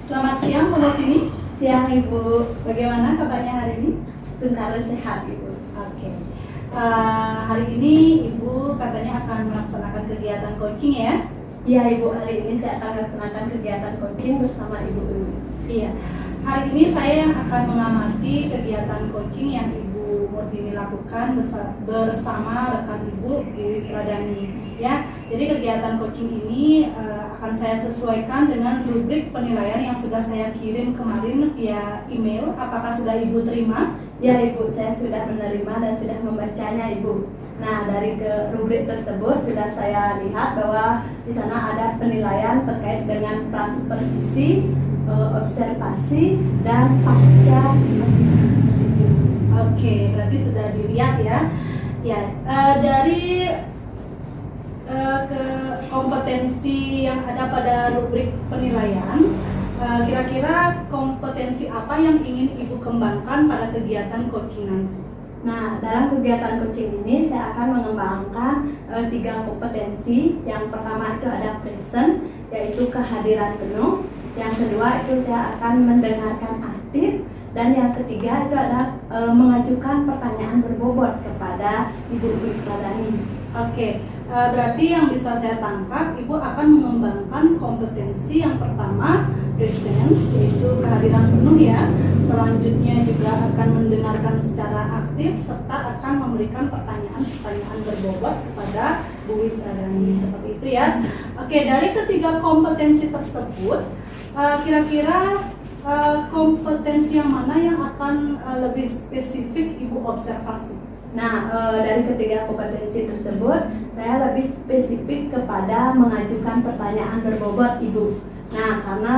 Selamat siang Bu Martini. Siang Ibu, Bagaimana kabarnya hari ini? setengkara sehat Ibu. Oke. Hari ini Ibu katanya akan melaksanakan kegiatan coaching ya? Iya Ibu, hari ini saya akan melaksanakan kegiatan coaching bersama Ibu Umi. Iya. Hari ini saya yang akan mengamati kegiatan coaching yang Ibu Martini lakukan bersama rekan Ibu Pradani. Ya, jadi kegiatan coaching ini akan saya sesuaikan dengan rubrik penilaian yang sudah saya kirim kemarin via email. Apakah sudah Ibu terima? Ya Ibu, saya sudah menerima dan sudah membacanya Ibu. Nah, dari rubrik tersebut sudah saya lihat bahwa di sana ada penilaian terkait dengan prasupervisi, observasi, dan pasca supervisi. Oke, berarti sudah dilihat ya. Ya, dari ke kompetensi yang ada pada rubrik penilaian, kira-kira kompetensi apa yang ingin Ibu kembangkan pada kegiatan coaching nanti? Nah, dalam kegiatan coaching ini saya akan mengembangkan 3 kompetensi. Yang pertama itu ada present, yaitu kehadiran penuh. Yang kedua itu saya akan mendengarkan aktif. Dan yang ketiga itu adalah mengajukan pertanyaan berbobot kepada Ibu Pradani. Oke, berarti yang bisa saya tangkap, Ibu akan mengembangkan kompetensi yang pertama, presence, yaitu kehadiran penuh ya. Selanjutnya juga akan mendengarkan secara aktif, serta akan memberikan pertanyaan-pertanyaan berbobot kepada Bu Pradani, seperti itu ya. Oke, dari ketiga kompetensi tersebut, kira-kira kompetensi yang mana yang akan lebih spesifik Ibu observasi? Nah, dari ketiga kompetensi tersebut, saya lebih spesifik kepada mengajukan pertanyaan berbobot Ibu. Nah, karena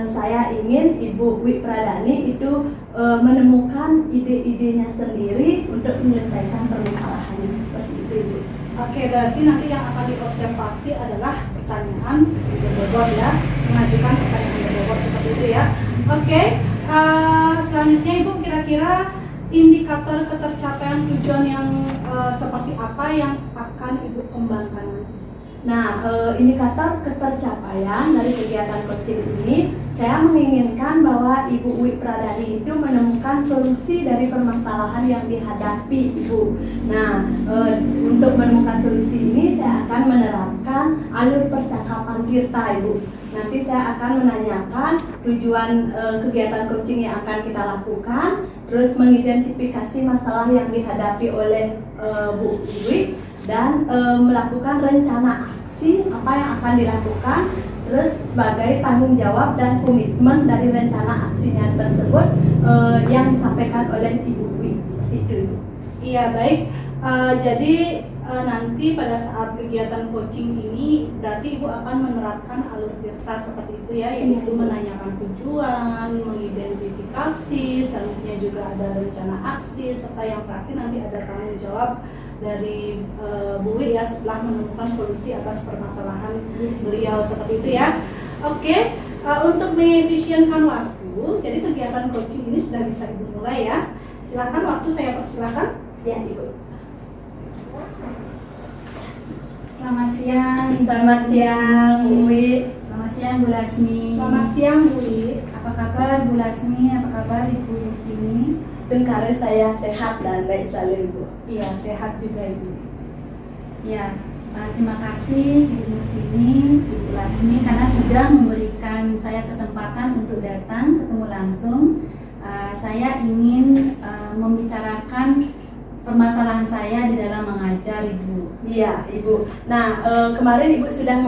saya ingin Ibu Pradani itu menemukan ide-idenya sendiri untuk menyelesaikan permasalahannya, seperti itu Ibu. Oke, berarti nanti yang akan diobservasi adalah pertanyaan berbobot ya, mengajukan pertanyaan berbobot seperti itu ya. Oke, selanjutnya Ibu kira-kira indikator ketercapaian tujuan yang seperti apa yang akan Ibu kembangkan nanti? Nah, indikator ketercapaian dari kegiatan coaching ini, saya menginginkan bahwa Ibu Pradani itu menemukan solusi dari permasalahan yang dihadapi Ibu. Nah, untuk menemukan solusi ini saya akan menerapkan alur percakapan Tirta Ibu. Nanti saya akan menanyakan tujuan kegiatan coaching yang akan kita lakukan, terus mengidentifikasi masalah yang dihadapi oleh Bu Iwi, dan melakukan rencana aksi apa yang akan dilakukan, terus sebagai tanggung jawab dan komitmen dari rencana aksinya tersebut yang disampaikan oleh Ibu Iwi, seperti itu. Iya, baik. Jadi nanti pada saat kegiatan coaching ini berarti Ibu akan menerapkan alur Tirta seperti itu ya, yaitu menanyakan tujuan, mengidentifikasi, selanjutnya juga ada rencana aksi, serta yang terakhir nanti ada tanggung jawab dari Bu Wi ya setelah menemukan solusi atas permasalahan beliau, seperti itu ya. Oke, untuk mengefisienkan waktu, jadi kegiatan coaching ini sudah bisa Ibu mulai ya. Silakan, waktu saya persilakan. Ya Ibu. Selamat siang. Selamat siang Bu Wi. Selamat siang Bu Laksmi. Selamat siang Bu Wi. Apa kabar Bu Laksmi? Apa kabar Ibu Rutini? Setengkara saya sehat dan baik selalu Ibu. Iya, sehat juga Ibu. Ya, terima kasih Ibu Rutini, Ibu Laksmi karena sudah memberikan saya kesempatan untuk datang ketemu langsung. Saya ingin membicarakan permasalahan saya di dalam mengajar Ibu. Iya Ibu. Nah, kemarin Ibu sudah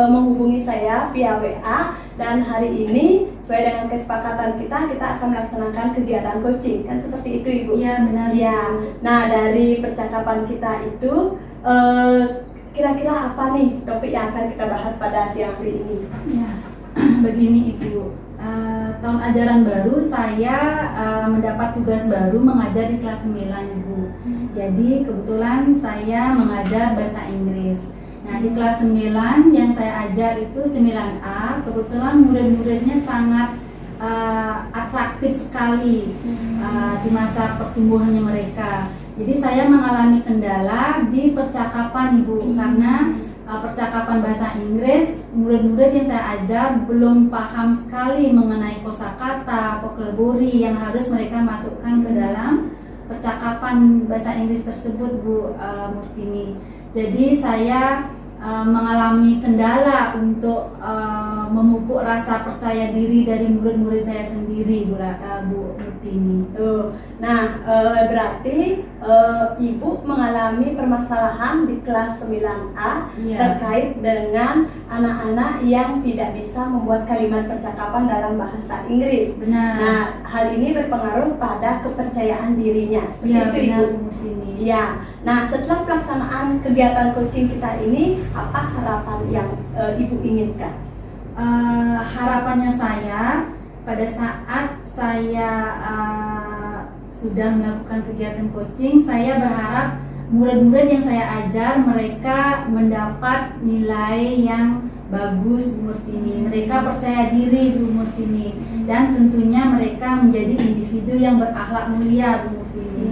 menghubungi saya via WA, dan hari ini sesuai dengan kesepakatan kita akan melaksanakan kegiatan coaching, kan seperti itu Ibu? Iya benar. Iya. Nah, dari percakapan kita itu kira-kira apa nih topik yang akan kita bahas pada siang hari ini? Ya, begini Ibu. Tahun ajaran baru saya mendapat tugas baru mengajar di kelas 9 Ibu. Jadi kebetulan saya mengajar bahasa Inggris. Nah, di kelas 9 yang saya ajar itu 9A, kebetulan murid-muridnya sangat atraktif sekali di masa pertumbuhannya mereka. Jadi saya mengalami kendala di percakapan Ibu, karena percakapan bahasa Inggris, murid-murid yang saya ajar belum paham sekali mengenai kosakata, vocabulary yang harus mereka masukkan ke dalam percakapan bahasa Inggris tersebut, Bu Murtini. Jadi saya mengalami kendala untuk memupuk rasa percaya diri dari murid-murid saya sendiri, Bu Murtini. Nah, berarti Ibu mengalami permasalahan di kelas 9A Iya. terkait dengan anak-anak yang tidak bisa membuat kalimat percakapan dalam bahasa Inggris. Benar. Nah, hal ini berpengaruh pada kepercayaan dirinya. Seperti Iya, itu, benar, Ibu. Bu Murtini. Iya. Nah, setelah pelaksanaan kegiatan coaching kita ini, apa harapan yang Ibu inginkan? Harapannya saya pada saat saya sudah melakukan kegiatan coaching, saya berharap murid-murid yang saya ajar mereka mendapat nilai yang bagus, Bu Murtini. Mereka percaya diri, Bu Murtini, dan tentunya mereka menjadi individu yang berakhlak mulia, Bu Murtini.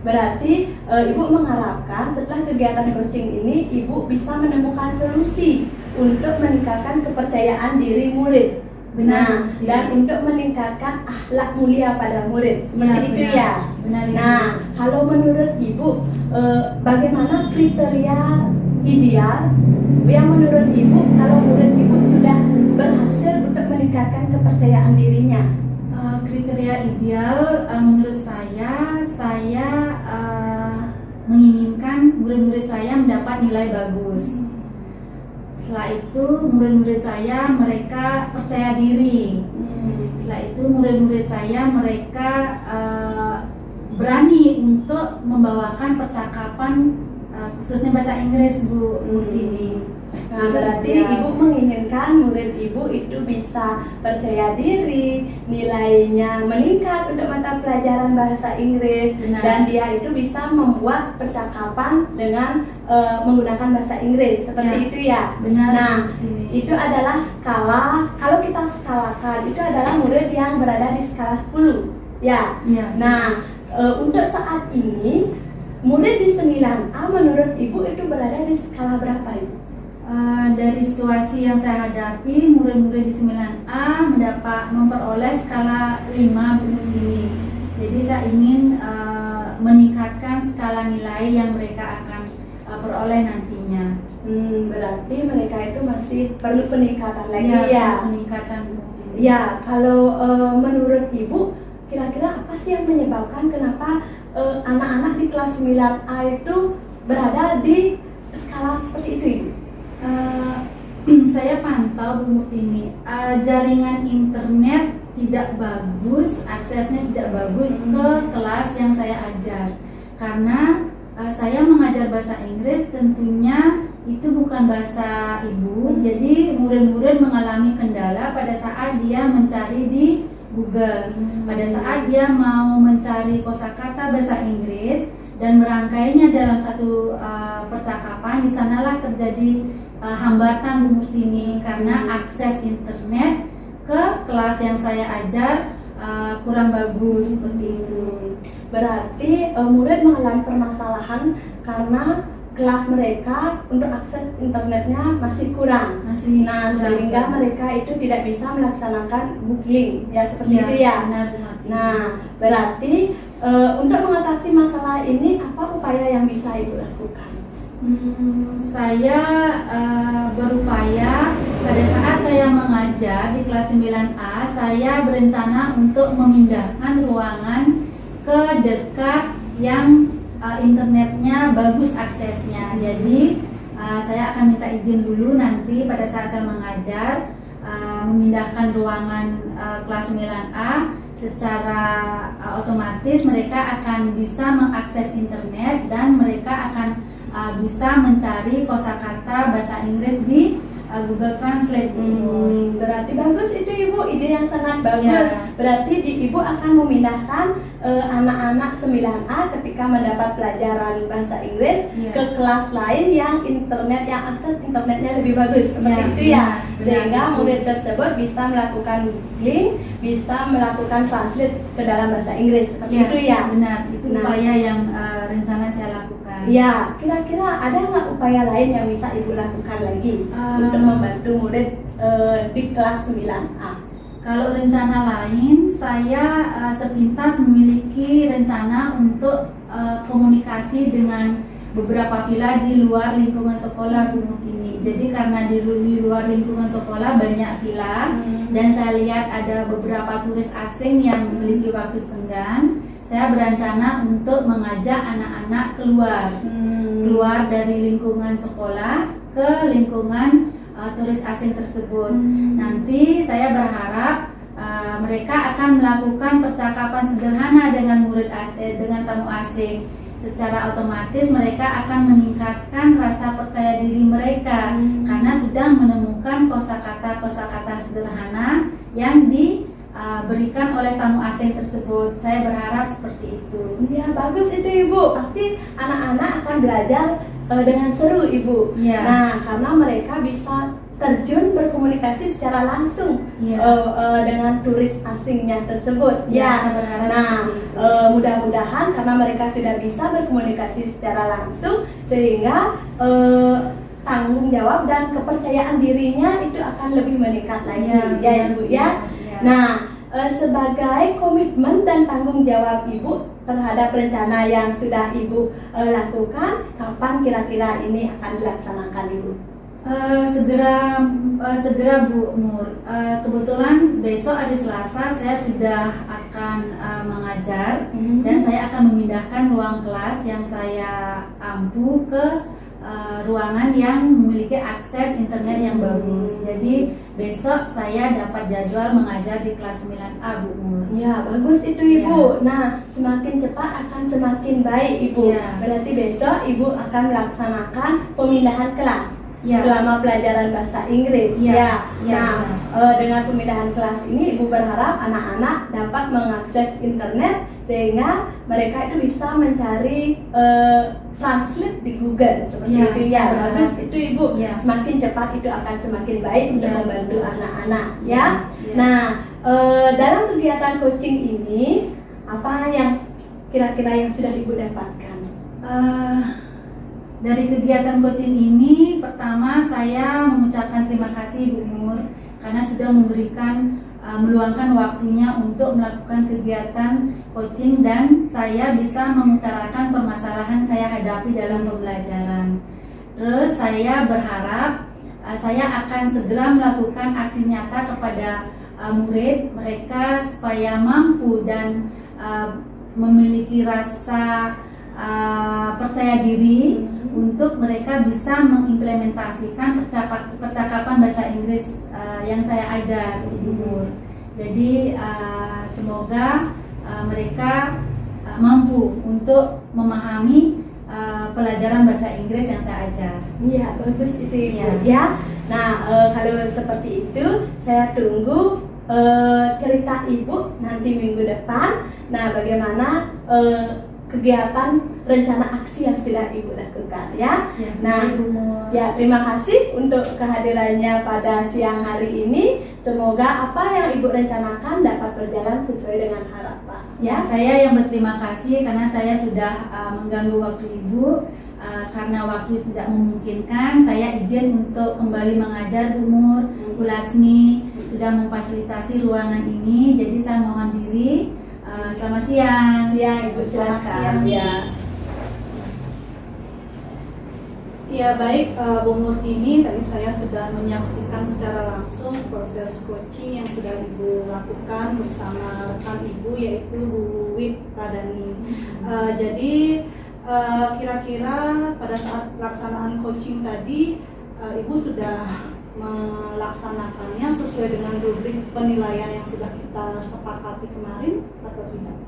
Berarti Ibu mengharapkan setelah kegiatan coaching ini Ibu bisa menemukan solusi untuk meningkatkan kepercayaan diri murid. Benar, Nah, dan untuk meningkatkan akhlak mulia pada murid. Seperti itu benar. ya. Benar, Ibu. Nah, kalau menurut Ibu bagaimana kriteria ideal yang menurut Ibu kalau murid Ibu sudah berhasil untuk meningkatkan kepercayaan dirinya? Kriteria ideal menurut saya menginginkan murid-murid saya mendapat nilai bagus. Setelah itu murid-murid saya mereka percaya diri. Setelah itu murid-murid saya mereka berani untuk membawakan percakapan khususnya bahasa Inggris, Bu Murtini. Nah, berarti Ibu menginginkan murid Ibu itu bisa percaya diri, nilainya meningkat untuk mata pelajaran bahasa Inggris. Benar. Dan dia itu bisa membuat percakapan dengan menggunakan bahasa Inggris. Seperti Ya. itu ya. Benar, Nah, Bu Murtini. itu adalah skala, kalau kita skalakan itu adalah murid yang berada di skala 10. Ya. Iya. Nah, untuk saat ini murid di 9A menurut Ibu itu berada di skala berapa, Ibu? Dari situasi yang saya hadapi, murid-murid di 9A memperoleh skala 5, Bu Murtini. Jadi saya ingin meningkatkan skala nilai yang mereka akan peroleh nantinya. Berarti mereka itu masih perlu peningkatan lagi Iya, ya. peningkatan, Bu Murtini. Ya, kalau menurut Ibu kira-kira apa sih yang menyebabkan kenapa anak-anak di kelas 9A itu berada di skala seperti itu, Ibu? Saya pantau, Bu Murtini, jaringan internet tidak bagus, aksesnya tidak bagus ke kelas yang saya ajar. Karena saya mengajar bahasa Inggris, tentunya itu bukan bahasa ibu. Jadi murid-murid mengalami kendala pada saat dia mencari di Google. Pada saat dia mau mencari kosakata bahasa Inggris dan merangkainya dalam satu percakapan, di sanalah terjadi hambatan, Bu Murtini, karena akses internet ke kelas yang saya ajar kurang bagus seperti itu. Berarti murid mengalami permasalahan karena kelas mereka untuk akses internetnya masih kurang. Masih Nah, kurang sehingga bagus. mereka itu tidak bisa melaksanakan googling ya seperti Iya, itu ya. benar, Bu Murtini. Nah, berarti untuk mengatasi masalah ini apa upaya yang bisa Ibu lakukan? Saya berupaya pada saat saya mengajar di kelas 9A, saya berencana untuk memindahkan ruangan ke dekat yang internetnya bagus aksesnya. Jadi saya akan minta izin dulu nanti pada saat saya mengajar memindahkan ruangan kelas 9A. Secara otomatis mereka akan bisa mengakses internet dan mereka akan bisa mencari kosakata bahasa Inggris di Google Translate. Berarti bagus itu Ibu, ide ide yang sangat bagus. Iya. Berarti Ibu akan memindahkan anak-anak 9A ketika mendapat pelajaran bahasa Inggris Iya. ke kelas lain yang akses internetnya lebih bagus seperti Iya, itu ya. benar, Sehingga benar. murid tersebut bisa melakukan link, bisa melakukan translate ke dalam bahasa Inggris seperti itu ya. Benar, itu Nah. upaya yang rencana saya lakukan. Ya, kira-kira ada nggak upaya lain yang bisa Ibu lakukan lagi untuk membantu murid di kelas 9A? Kalau rencana lain, saya sepintas memiliki rencana untuk komunikasi dengan beberapa villa di luar lingkungan sekolah Bu Mutini. Jadi karena di luar lingkungan sekolah banyak villa dan saya lihat ada beberapa turis asing yang memiliki waktu senggang, saya berencana untuk mengajak anak-anak keluar dari lingkungan sekolah ke lingkungan turis asing tersebut. Nanti saya berharap mereka akan melakukan percakapan sederhana dengan dengan tamu asing. Secara otomatis mereka akan meningkatkan rasa percaya diri mereka karena sudah menemukan kosakata sederhana yang diberikan oleh tamu asing tersebut. Saya berharap seperti itu. Ya, bagus itu Ibu. Pasti anak-anak akan belajar dengan seru Ibu. Iya. Nah, karena mereka bisa terjun berkomunikasi secara langsung Iya. dengan turis asingnya tersebut. Ya, saya berharap Nah, seperti itu. mudah-mudahan karena mereka sudah bisa berkomunikasi secara langsung, sehingga tanggung jawab dan kepercayaan dirinya itu akan lebih meningkat lagi, Iya, ya benar, Ibu ya. iya. Nah, sebagai komitmen dan tanggung jawab Ibu terhadap rencana yang sudah Ibu lakukan, kapan kira-kira ini akan dilaksanakan Ibu? Segera Bu Nur. Kebetulan besok hari Selasa saya sudah akan mengajar dan saya akan memindahkan ruang kelas yang saya ampu ke ruangan yang memiliki akses internet yang bagus. Jadi besok saya dapat jadwal mengajar di kelas 9A Bu Nur. Ya, bagus itu Ibu. Nah, semakin cepat akan semakin baik Ibu. Iya. Berarti besok Ibu akan melaksanakan pemindahan kelas Ya. selama pelajaran bahasa Inggris. Iya. Ya. Iya, Nah, dengan pemindahan kelas ini Ibu berharap anak-anak dapat mengakses internet sehingga mereka itu bisa mencari translate di Google seperti Iya, itu ya. saya Bagus berharap. itu Ibu. Iya. Semakin cepat itu akan semakin baik untuk Iya. membantu anak-anak Iya. ya. Iya. Nah, dalam kegiatan coaching ini apa yang kira-kira yang sudah Ibu dapatkan? Dari kegiatan coaching ini, pertama saya mengucapkan terima kasih Bu Nur karena sudah meluangkan waktunya untuk melakukan kegiatan coaching dan saya bisa mengutarakan permasalahan saya hadapi dalam pembelajaran. Terus saya berharap saya akan segera melakukan aksi nyata kepada murid mereka supaya mampu dan memiliki rasa percaya diri untuk mereka bisa mengimplementasikan percakapan bahasa Inggris yang saya ajar Ibu Nur. Jadi semoga mereka mampu untuk memahami pelajaran bahasa Inggris yang saya ajar. Iya, bagus itu Ibu Iya. ya. Nah, kalau seperti itu saya tunggu cerita Ibu nanti minggu depan. Nah, bagaimana kegiatan rencana aksi yang sudah Ibu lakukan ya. Ya, Nah, Ibu Nur. ya terima kasih untuk kehadirannya pada siang hari ini. Semoga apa yang Ibu rencanakan dapat berjalan sesuai dengan harapan. Ya, saya yang berterima kasih karena saya sudah mengganggu waktu Ibu. Karena waktu tidak memungkinkan, saya izin untuk kembali mengajar Bu Nur. Bu Laksmi sudah memfasilitasi ruangan ini, jadi saya mohon diri. Selamat siang. Siang Ibu, Selamat silakan. siang. Ya. Ya baik, Bu Murtini, tadi saya sudah menyaksikan secara langsung proses coaching yang sudah Ibu lakukan bersama rekan Ibu yaitu Bu Wit Pradani. Jadi kira-kira pada saat pelaksanaan coaching tadi Ibu sudah melaksanakannya sesuai dengan rubrik penilaian yang sudah kita sepakati kemarin atau tidak?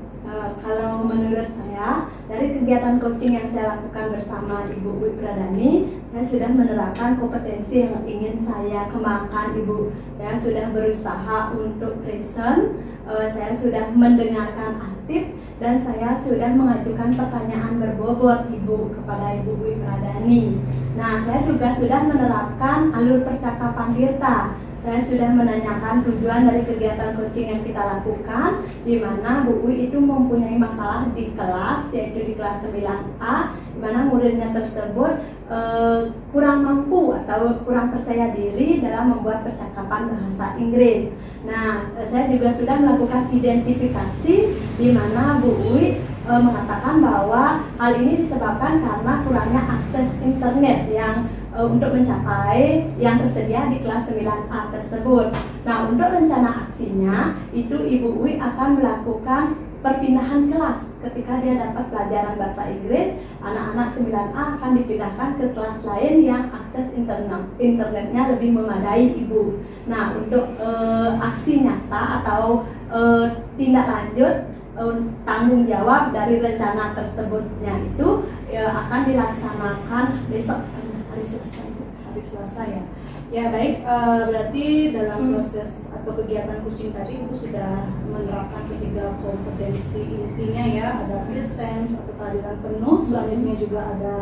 Kalau menurut saya, dari kegiatan coaching yang saya lakukan bersama Ibu Uwi Pradani, saya sudah menerapkan kompetensi yang ingin saya kembangkan, Ibu. Saya sudah berusaha untuk present, saya sudah mendengarkan aktif, dan saya sudah mengajukan pertanyaan berbobot, Ibu, kepada Ibu Uwi Pradani. Nah, saya juga sudah menerapkan alur percakapan Tirta. Saya sudah menanyakan tujuan dari kegiatan coaching yang kita lakukan, di mana Bu Uwi itu mempunyai masalah di kelas, yaitu di kelas 9A, di mana muridnya tersebut kurang mampu atau kurang percaya diri dalam membuat percakapan bahasa Inggris. Nah, saya juga sudah melakukan identifikasi, di mana Bu Uwi mengatakan bahwa hal ini disebabkan karena kurangnya akses internet yang untuk mencapai yang tersedia di kelas 9A tersebut. Nah, untuk rencana aksinya itu Ibu Uwi akan melakukan perpindahan kelas. Ketika dia dapat pelajaran bahasa Inggris, anak-anak 9A akan dipindahkan ke kelas lain yang akses internetnya lebih memadai, Ibu. Nah, untuk aksi nyata atau tindak lanjut tanggung jawab dari rencana tersebutnya itu akan dilaksanakan besok hari Selasa ya. Ya baik, berarti dalam proses atau kegiatan coaching tadi Ibu sudah menerapkan ketiga kompetensi intinya ya, ada presence atau kehadiran penuh, selanjutnya juga ada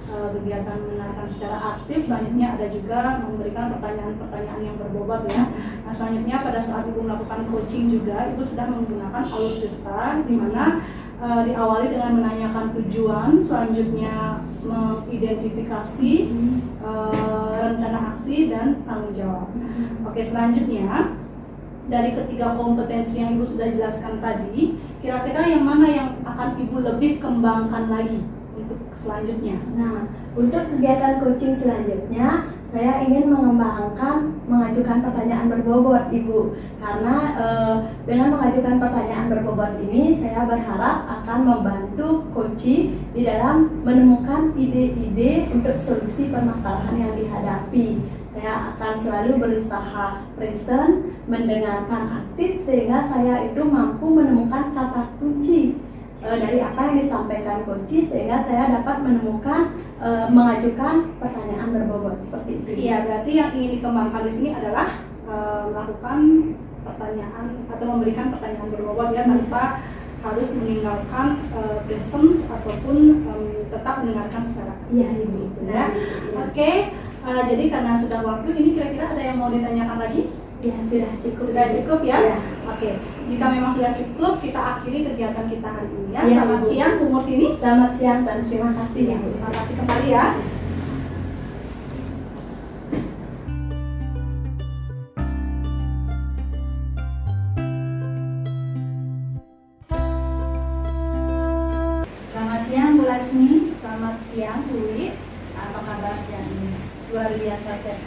kegiatan mendengarkan secara aktif, selanjutnya ada juga memberikan pertanyaan-pertanyaan yang berbobot ya. Nah, selanjutnya pada saat Ibu melakukan coaching juga Ibu sudah menggunakan alur Tirta, di mana diawali dengan menanyakan tujuan, selanjutnya mengidentifikasi rencana aksi dan tanggung jawab. Oke, selanjutnya dari ketiga kompetensi yang Ibu sudah jelaskan tadi, kira-kira yang mana yang akan Ibu lebih kembangkan lagi untuk selanjutnya? Nah, untuk kegiatan coaching selanjutnya, saya ingin mengembangkan mengajukan pertanyaan berbobot, Ibu. Karena dengan mengajukan pertanyaan berbobot ini, saya berharap akan membantu coaching di dalam menemukan ide-ide untuk solusi permasalahan yang dihadapi. Saya akan selalu berusaha present, mendengarkan aktif, sehingga saya itu mampu menemukan kata kunci dari apa yang disampaikan coach, sehingga saya dapat menemukan mengajukan pertanyaan berbobot seperti itu. Iya, berarti yang ingin dikembangkan di sini adalah melakukan pertanyaan atau memberikan pertanyaan berbobot ya, tanpa harus meninggalkan presence ataupun tetap mendengarkan secara aktif. Iya, Ibu. Ya. Oke, jadi karena sudah waktu, ini kira-kira ada yang mau ditanyakan lagi? Ya, sudah cukup. Sudah cukup ya? Ya. Oke, jika memang sudah cukup, kita akhiri kegiatan kita hari ini ya. Ya, Selamat Ibu. siang, Bu Murtini. Selamat siang dan terima kasih, Ya, Ibu. terima kasih kembali ya. Selamat siang Bu Laksmi. Selamat siang, Bu Wi. Apa kabar siang ini? Luar biasa sehat.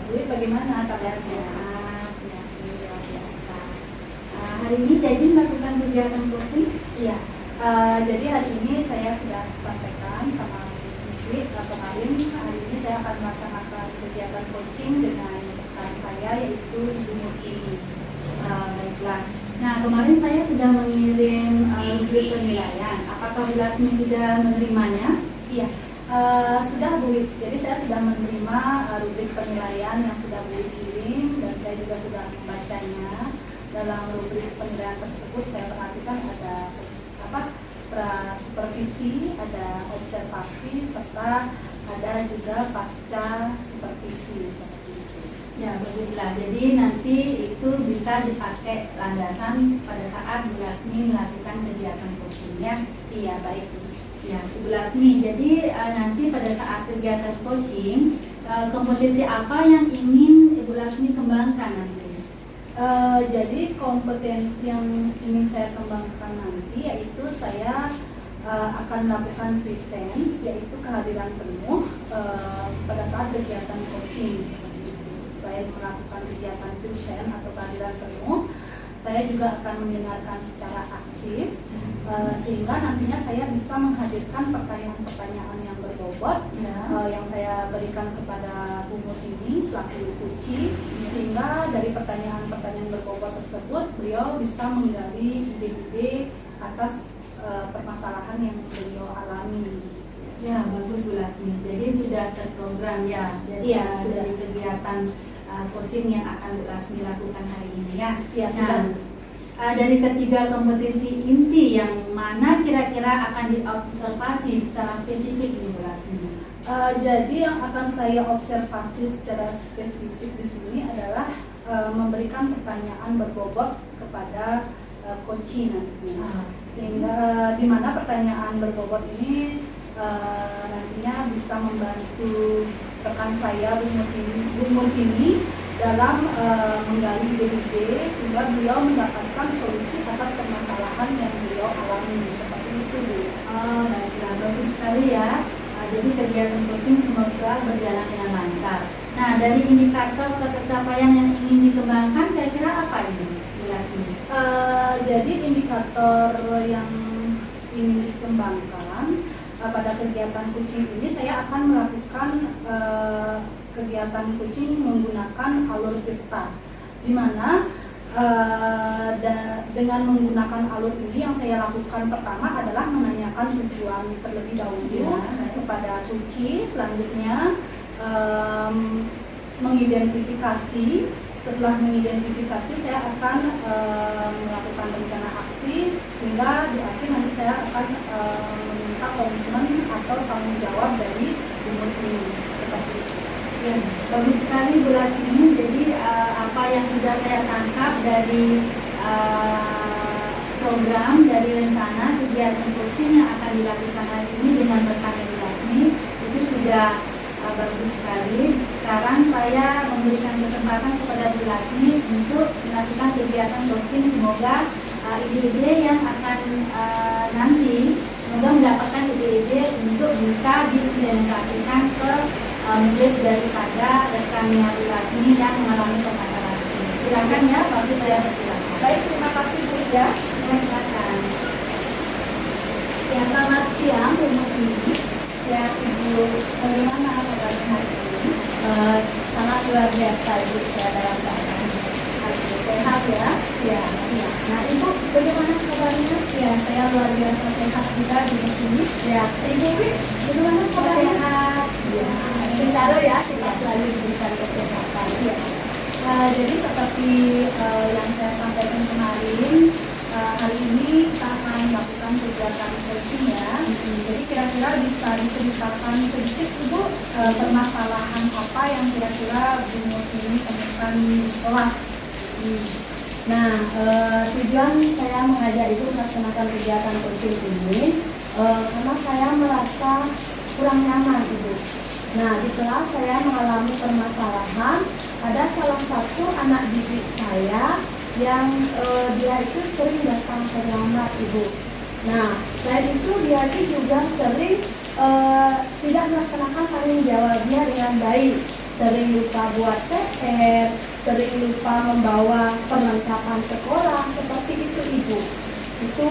Bu Wi, bagaimana kabarnya? Ya, luar biasa. Hari ini jadi melakukan kegiatan coaching? Iya. Jadi hari ini saya sudah sampaikan sama Bu Sri kemarin, hari ini saya akan melaksanakan kegiatan coaching dengan rekan saya yaitu Ibu Murtini. Baiklah. Nah, kemarin saya sudah mengirim rubrik penilaian. Apakah Bu Laksmi sudah menerimanya? Iya. Sudah Bu Wi. Jadi saya sudah menerima rubrik penilaian yang sudah Bu Wi kirim, dan saya juga sudah membacanya. Dalam rubrik penilaian tersebut saya perhatikan ada supervisi, ada observasi, serta ada juga pasca supervisi seperti itu. Ya, baguslah. Jadi nanti itu bisa dipakai landasan pada saat Bu Laksmi melakukan kegiatan coaching ya. Iya, baik. Ya, Bu Laksmi. Jadi nanti pada saat kegiatan coaching, kompetensi apa yang ingin Ibu Laksmi kembangkan nanti? Jadi kompetensi yang ingin saya kembangkan nanti yaitu saya akan melakukan presence, yaitu kehadiran penuh pada saat kegiatan coaching seperti itu. Selain melakukan kegiatan presence atau kehadiran penuh, saya juga akan mendengarkan secara aktif sehingga nantinya saya bisa menghadirkan pertanyaan-pertanyaan yang berbobot yang saya berikan kepada Bu Murtini selaku kunci, sehingga dari pertanyaan-pertanyaan berbobot beliau bisa menggali ide-ide atas permasalahan yang beliau alami. Ya, bagus Bu Lasmi. Jadi sudah terprogram ya. Jadi Iya, sudah. dari kegiatan coaching yang akan Bu Lasmi lakukan hari ini ya. Iya, Nah, sudah. dari ketiga kompetisi inti yang mana kira-kira akan diobservasi secara spesifik ini Bu Lasmi? Jadi yang akan saya observasi secara spesifik di sini adalah memberikan pertanyaan berbobot kepada coaching nantinya. Sehingga di mana pertanyaan berbobot ini nantinya bisa membantu rekan saya Bu Murtini dalam menggali ide-ide sehingga beliau mendapatkan solusi atas permasalahan yang beliau alami seperti itu Bu. Oh, baiklah, bagus sekali ya. Jadi kegiatan coaching semoga berjalan dengan lancar. Nah, dari indikator ketercapaian yang ingin dikembangkan kira-kira apa ini Bu Lasmi? Jadi indikator yang ingin dikembangkan pada kegiatan coaching ini saya akan melakukan kegiatan coaching menggunakan alur Tirta, di mana dengan menggunakan alur ini yang saya lakukan pertama adalah menanyakan tujuan terlebih dahulu kepada coach, selanjutnya mengidentifikasi. Setelah mengidentifikasi saya akan melakukan rencana aksi hingga di akhir nanti saya akan meminta komitmen atau tanggung jawab dari umur ini seperti itu. Ya, bagus sekali Bu Lasmi. Jadi apa yang sudah saya tangkap dari program, dari rencana kegiatan coaching yang akan dilakukan hari ini dengan bertanya Bu Lasmi itu sudah bagus sekali. Sekarang saya memberikan kesempatan kepada Bu Lasmi untuk melakukan kegiatan coaching. Semoga ide-ide yang akan nanti semoga mendapatkan ide-ide untuk bisa diimplementasikan ke menjadi daripada rekannya Bu Lasmi yang mengalami permasalahan ini. Silakan ya, waktu saya persilakan. Baik, terima kasih Bu ya. Silakan. Ya, selamat siang Bu Murtini. Ya Ibu, bagaimana kabarnya hari ini? Sangat luar biasa Ibu, saya dalam keadaan Sehat ya? ya. Nah Ibu, bagaimana kabarnya? Ya, saya luar biasa sehat juga di sini. Ya, Ibu bagaimana kabarnya? Sehat. Ya, bicara ya, kita selalu diberikan kesehatan. Ya. Jadi seperti yang saya sampaikan kemarin, hari ini kita akan melakukan kegiatan coaching ya. Jadi kira-kira bisa diceritakan sedikit Ibu permasalahan apa yang kira-kira Bu Murtini temukan di kelas. Nah, tujuan saya mengajak Ibu melaksanakan kegiatan coaching ini karena saya merasa kurang nyaman Ibu. Nah, di kelas saya mengalami permasalahan, ada salah satu anak didik saya yang dia itu sering datang terlambat Ibu. Nah, selain itu dia itu juga sering tidak melaksanakan tanggung jawabnya dengan baik, sering lupa buat PR, sering lupa membawa perlengkapan sekolah, seperti itu Ibu. Itu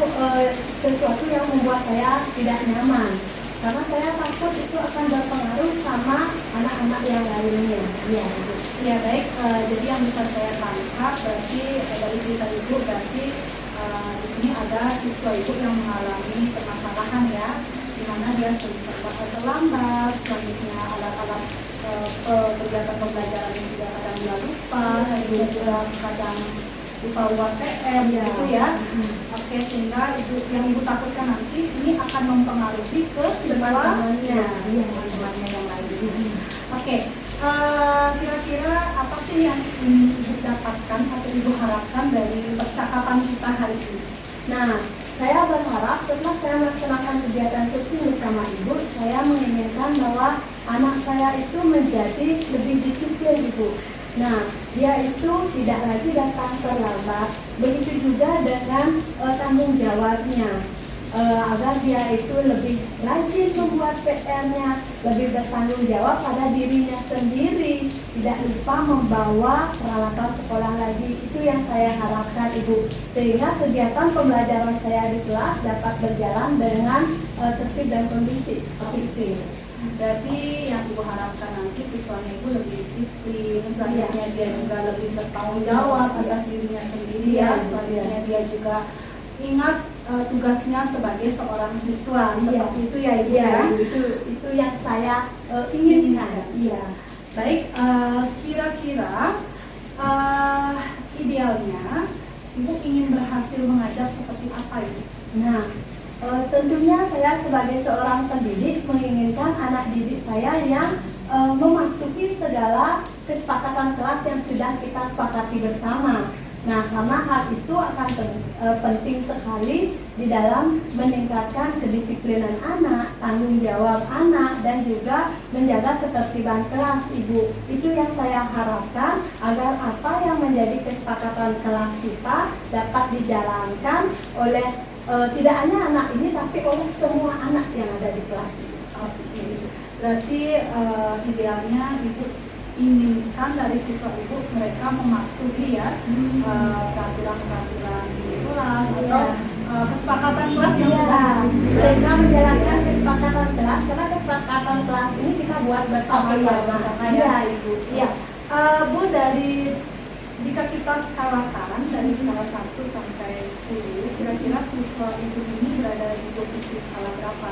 sesuatu yang membuat saya tidak nyaman, karena saya takut itu akan berpengaruh sama anak-anak yang lainnya. Ya, Ibu. Ya baik, jadi yang bisa saya tangkap berarti dari cerita Ibu berarti di sini ada siswa Ibu yang mengalami permasalahan ya, di mana dia sering terlambat, selanjutnya alat-alat kegiatan pembelajaran yang juga kadang dia lupa, juga kadang lupa buat PR gitu ya. Oke, sehingga yang Ibu takutkan nanti ini akan mempengaruhi ke Teman-temannya, teman-temannya yang lain. Oke. Kira-kira apa sih yang ingin Ibu dapatkan atau Ibu harapkan dari percakapan kita hari ini? Nah, saya berharap setelah saya melaksanakan kegiatan coaching bersama Ibu, saya menginginkan bahwa anak saya itu menjadi lebih disiplin Ibu. Nah, dia itu tidak lagi datang terlambat, begitu juga dengan tanggung jawabnya. Agar dia itu lebih rajin membuat PR-nya, lebih bertanggung jawab pada dirinya sendiri, tidak lupa membawa peralatan sekolah lagi. Itu yang saya harapkan Ibu, sehingga kegiatan pembelajaran saya di kelas dapat berjalan dengan tertib dan kondisi seperti itu. Berarti yang Ibu harapkan nanti siswanya Ibu lebih disiplin, selanjutnya dia juga lebih bertanggung jawab atas dirinya sendiri gitu ya. Iya, Selanjutnya dia juga ingat tugasnya sebagai seorang siswa. Iya. Seperti itu ya Ibu Iya, ya. itu yang saya inginkan. Iya. Baik, kira-kira idealnya Ibu ingin berhasil mengajar seperti apa Ibu? Nah, tentunya saya sebagai seorang pendidik menginginkan anak didik saya yang mematuhi segala kesepakatan kelas yang sudah kita sepakati bersama. Nah, karena hal itu akan penting sekali di dalam meningkatkan kedisiplinan anak, tanggung jawab anak, dan juga menjaga ketertiban kelas, Ibu. Itu yang saya harapkan agar apa yang menjadi kesepakatan kelas kita dapat dijalankan oleh tidak hanya anak ini, tapi oleh semua anak yang ada di kelas ini. Oke. Berarti idealnya Ibu inginkan dari siswa Ibu mereka mematuhi ya peraturan-peraturan di kelas atau kesepakatan kelas yang sudah mereka menjalankan kesepakatan kelas, karena kesepakatan kelas ini kita buat bersama. ya Ibu. Iya. Bu, dari jika kita skalakan dari skala 1 sampai 10, kira-kira siswa Ibu ini berada di posisi skala berapa?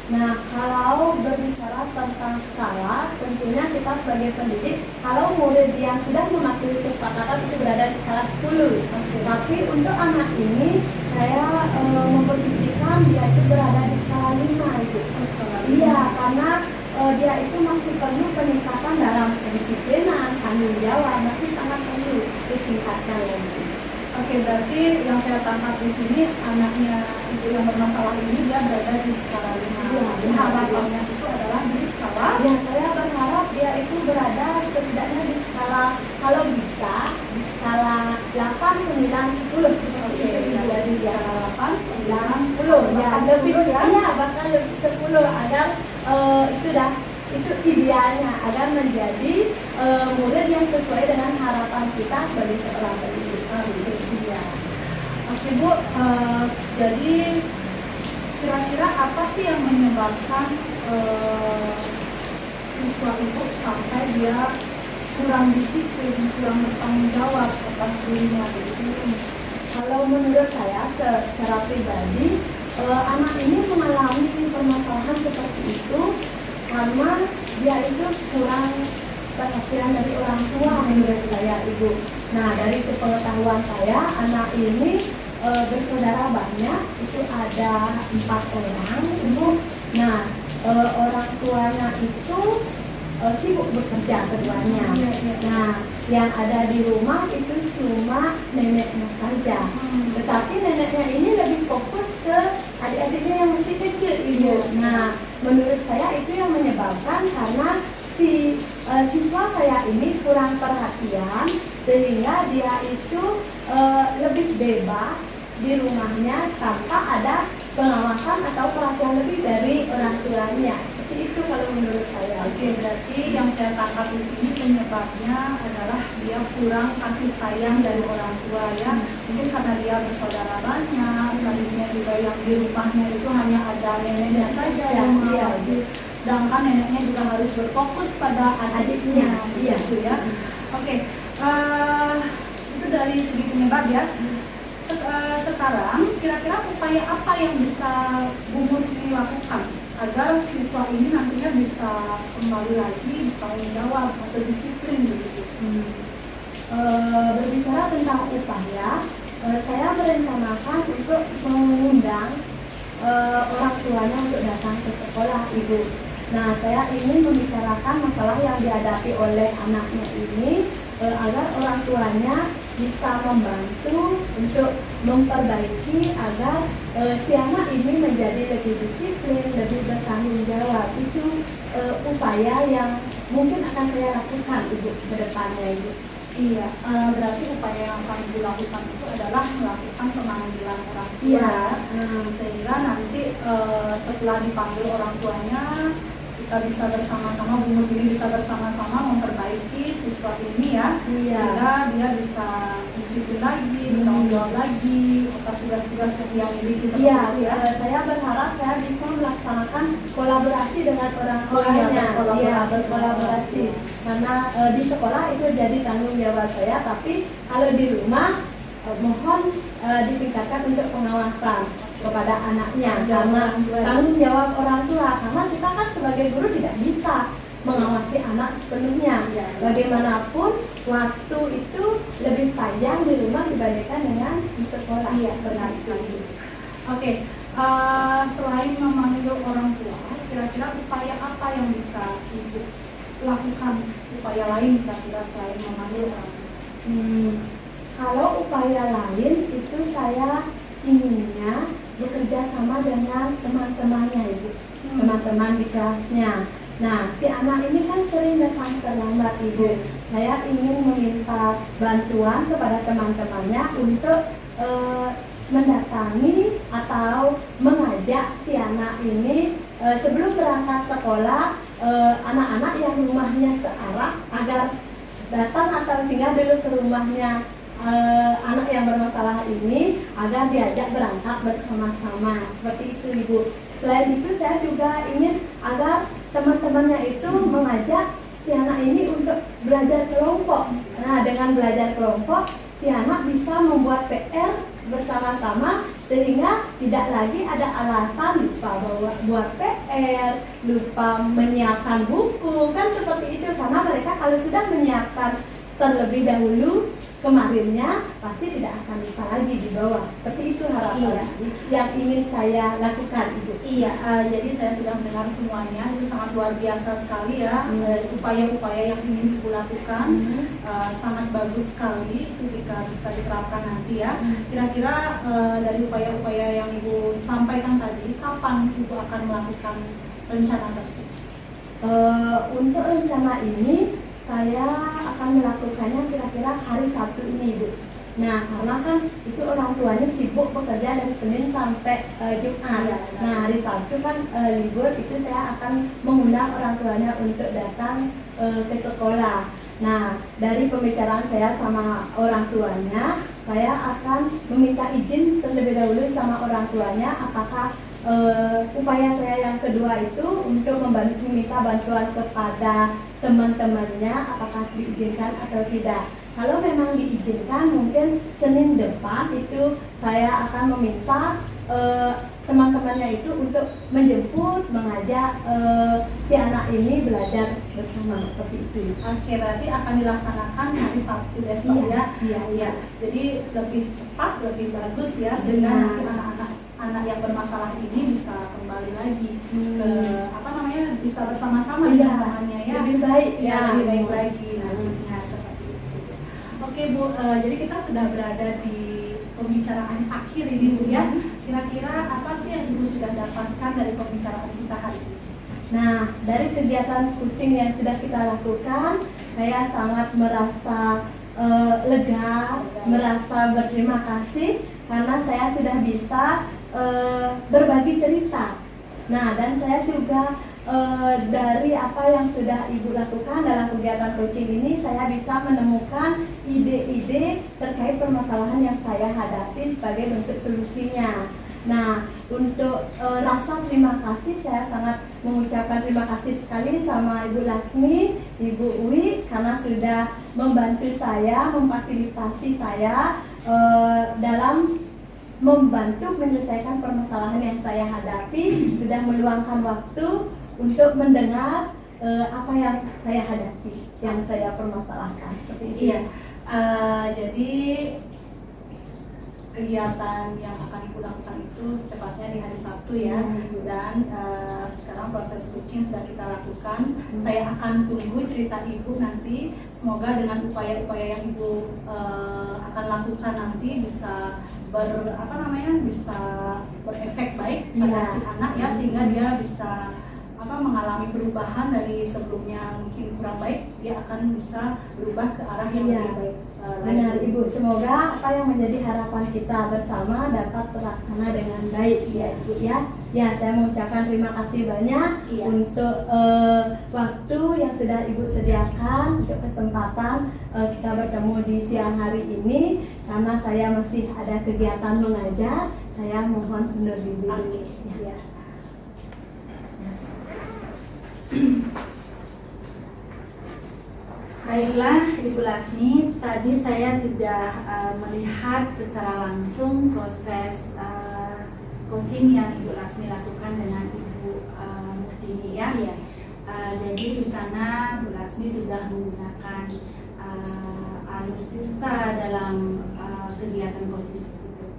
Nah, kalau berbicara tentang skala, tentunya kita sebagai pendidik, kalau murid yang sudah mematuhi kesepakatan itu berada di skala 10. Tapi untuk anak ini, saya memposisikan dia itu berada di skala 5 itu. Iya, karena dia itu masih perlu peningkatan dalam kedisiplinan, tanggung jawab, masih sangat perlu ditingkatkan lagi. Oke, berarti yang saya tangkap di sini anaknya Ibu yang bermasalah ini dia berada di skala 5. Iya, Harapannya itu adalah di skala. Ya, saya berharap dia itu berada setidaknya di skala, kalau bisa di skala 8, 9, 10 seperti Oke, itu. berada di skala 8, 9, 10 ya, lebih ya. iya, bahkan lebih 10 agar itu dah, itu idealnya agar menjadi murid yang sesuai dengan harapan kita sebagai seorang pendidik. Iya. Oke Bu, jadi kira-kira apa sih yang menyebabkan siswa Ibu sampai dia kurang disiplin, kurang bertanggung jawab atas dirinya begitu? Kalau menurut saya secara pribadi, anak ini mengalami permasalahan seperti itu karena dia itu kurang perhatian dari orang tua menurut saya, Ibu. Nah, dari sepengetahuan saya, anak ini bersaudara banyak, itu ada 4 orang, Ibu. Nah, orang tuanya itu sibuk bekerja keduanya. Nah, yang ada di rumah itu cuma neneknya saja. Tetapi neneknya ini lebih fokus ke adik-adiknya yang masih kecil, Ibu. Nah, menurut saya itu yang menyebabkan karena si siswa saya ini kurang perhatian sehingga dia itu lebih bebas di rumahnya tanpa ada pengawasan atau perhatian lebih dari orang tuanya. Seperti itu kalau menurut saya. Oke, berarti yang saya tangkap di sini penyebabnya adalah dia kurang kasih sayang dari orang tua ya. Mungkin karena dia bersaudara banyak, selanjutnya juga yang di rumahnya itu hanya ada neneknya saja yang mengawasi. Sedangkan neneknya juga harus berfokus pada adiknya, gitu ya. Oke, itu dari segi penyebab ya. Sekarang kira-kira upaya apa yang bisa Bu Murni lakukan agar siswa ini nantinya bisa kembali lagi bertanggung jawab atau disiplin begitu? Berbicara tentang upaya, saya merencanakan untuk mengundang orang tuanya untuk datang ke sekolah, Ibu. Nah, saya ingin membicarakan masalah yang dihadapi oleh anaknya ini agar orang tuanya bisa membantu untuk memperbaiki agar si anak ini menjadi lebih disiplin, lebih bertanggung jawab. Itu upaya yang mungkin akan saya lakukan, Ibu, ke depannya, Ibu. Iya, berarti upaya yang akan dilakukan itu adalah melakukan pemanggilan orang tua. Iya. Sehingga nanti setelah dipanggil orang tuanya kita bisa bersama-sama, Bu Murni bisa bersama-sama memperbaiki siswa ini ya. Iya. Sehingga dia bisa disiplin lagi, bertanggung jawab lagi atas tugas-tugas yang dimiliki seperti Iya, itu ya. saya berharap saya bisa melaksanakan kolaborasi dengan orang Oh iya, tuanya. berkolaborasi. Berkolaborasi. Karena di sekolah itu jadi tanggung jawab saya, tapi kalau di rumah mohon ditingkatkan untuk pengawasan kepada anaknya karena tanggung jawab orang tua, karena kita kan sebagai guru tidak bisa mengawasi anak sepenuhnya. Bagaimanapun waktu itu lebih panjang di rumah dibandingkan dengan di sekolah. Iya, benar sekali. Oke, selain memanggil orang tua, kira-kira upaya apa yang bisa Ibu lakukan? Upaya lain kira-kira selain memanggil orang tua? Kalau upaya lain itu saya inginnya bekerja sama dengan teman-temannya Ibu, teman-teman di kelasnya. Nah, si anak ini kan sering datang terlambat Ibu. Saya ingin meminta bantuan kepada teman-temannya untuk mendatangi atau mengajak si anak ini sebelum berangkat sekolah, anak-anak yang rumahnya searah agar datang atau singgah dulu ke rumahnya anak yang bermasalah ini agar diajak berangkat bersama-sama. Seperti itu Ibu. Selain itu saya juga ingin agar teman-temannya itu mengajak si anak ini untuk belajar kelompok. Nah, dengan belajar kelompok si anak bisa membuat PR bersama-sama sehingga tidak lagi ada alasan lupa buat PR, lupa menyiapkan buku, kan seperti itu. Karena mereka kalau sudah menyiapkan terlebih dahulu kemarinnya pasti tidak akan lupa lagi di bawah. Seperti itu harapan yang ingin saya lakukan Ibu. Iya, jadi saya sudah mendengar semuanya. Itu sangat luar biasa sekali ya, upaya-upaya yang ingin Ibu lakukan. Sangat bagus sekali jika bisa diterapkan nanti ya. Kira-kira dari upaya-upaya yang Ibu sampaikan tadi, kapan Ibu akan melakukan rencana tersebut? Untuk rencana ini saya akan melakukannya kira-kira hari Sabtu ini Ibu. Nah, karena kan itu orang tuanya sibuk bekerja dari Senin sampai Jumat. Nah, hari Sabtu kan libur, itu saya akan mengundang orang tuanya untuk datang ke sekolah. Nah, dari pembicaraan saya sama orang tuanya, saya akan meminta izin terlebih dahulu sama orang tuanya apakah upaya saya yang kedua itu untuk meminta bantuan kepada teman-temannya apakah diizinkan atau tidak. Kalau memang diizinkan, mungkin Senin depan itu saya akan meminta teman-temannya itu untuk menjemput, mengajak si anak ini belajar bersama seperti itu. Oke, berarti akan dilaksanakan hari Sabtu besok ya. Iya. Jadi lebih cepat, lebih bagus ya, sehingga nanti anak yang bermasalah ini bisa kembali lagi ke bisa bersama-sama di temannya ya. Lebih baik lebih baik lagi nantinya seperti itu. Oke Bu, jadi kita sudah berada di pembicaraan akhir ini Bu ya. Kira-kira apa sih yang Ibu sudah dapatkan dari pembicaraan kita hari ini? Nah, dari kegiatan coaching yang sudah kita lakukan, saya sangat merasa lega, merasa berterima kasih karena saya sudah bisa berbagi cerita. Nah, dan saya juga dari apa yang sudah Ibu lakukan dalam kegiatan coaching ini, saya bisa menemukan ide-ide terkait permasalahan yang saya hadapi sebagai bentuk solusinya. Nah, untuk rasa terima kasih, saya sangat mengucapkan terima kasih sekali sama Ibu Laksmi, Ibu Uwi karena sudah membantu saya, memfasilitasi saya dalam membantu menyelesaikan permasalahan yang saya hadapi, sudah meluangkan waktu untuk mendengar apa yang saya hadapi, yang saya permasalahkan. Seperti itu. Iya. Jadi kegiatan yang akan Ibu lakukan itu secepatnya di hari Sabtu ya. Dan sekarang proses coaching sudah kita lakukan. Saya akan tunggu cerita Ibu nanti. Semoga dengan upaya-upaya yang Ibu akan lakukan nanti bisa bisa berefek baik pada si anak ya, sehingga dia bisa mengalami perubahan dari sebelumnya mungkin kurang baik, dia akan bisa berubah ke arah yang lebih baik. Benar Ibu, semoga apa yang menjadi harapan kita bersama dapat terlaksana dengan baik ya Ibu ya. Ya, saya mengucapkan terima kasih banyak untuk waktu yang sudah Ibu sediakan, untuk kesempatan kita bertemu di siang hari ini. Karena saya masih ada kegiatan mengajar, saya mohon undur diri dulu. Ya. Baiklah Ibu Laksmi, tadi saya sudah melihat secara langsung proses coaching yang Ibu Laksmi lakukan dengan Ibu Murtini ya. Iya. Jadi di sana Bu Laksmi sudah menggunakan alur tirta dalam kegiatan coaching tersebut.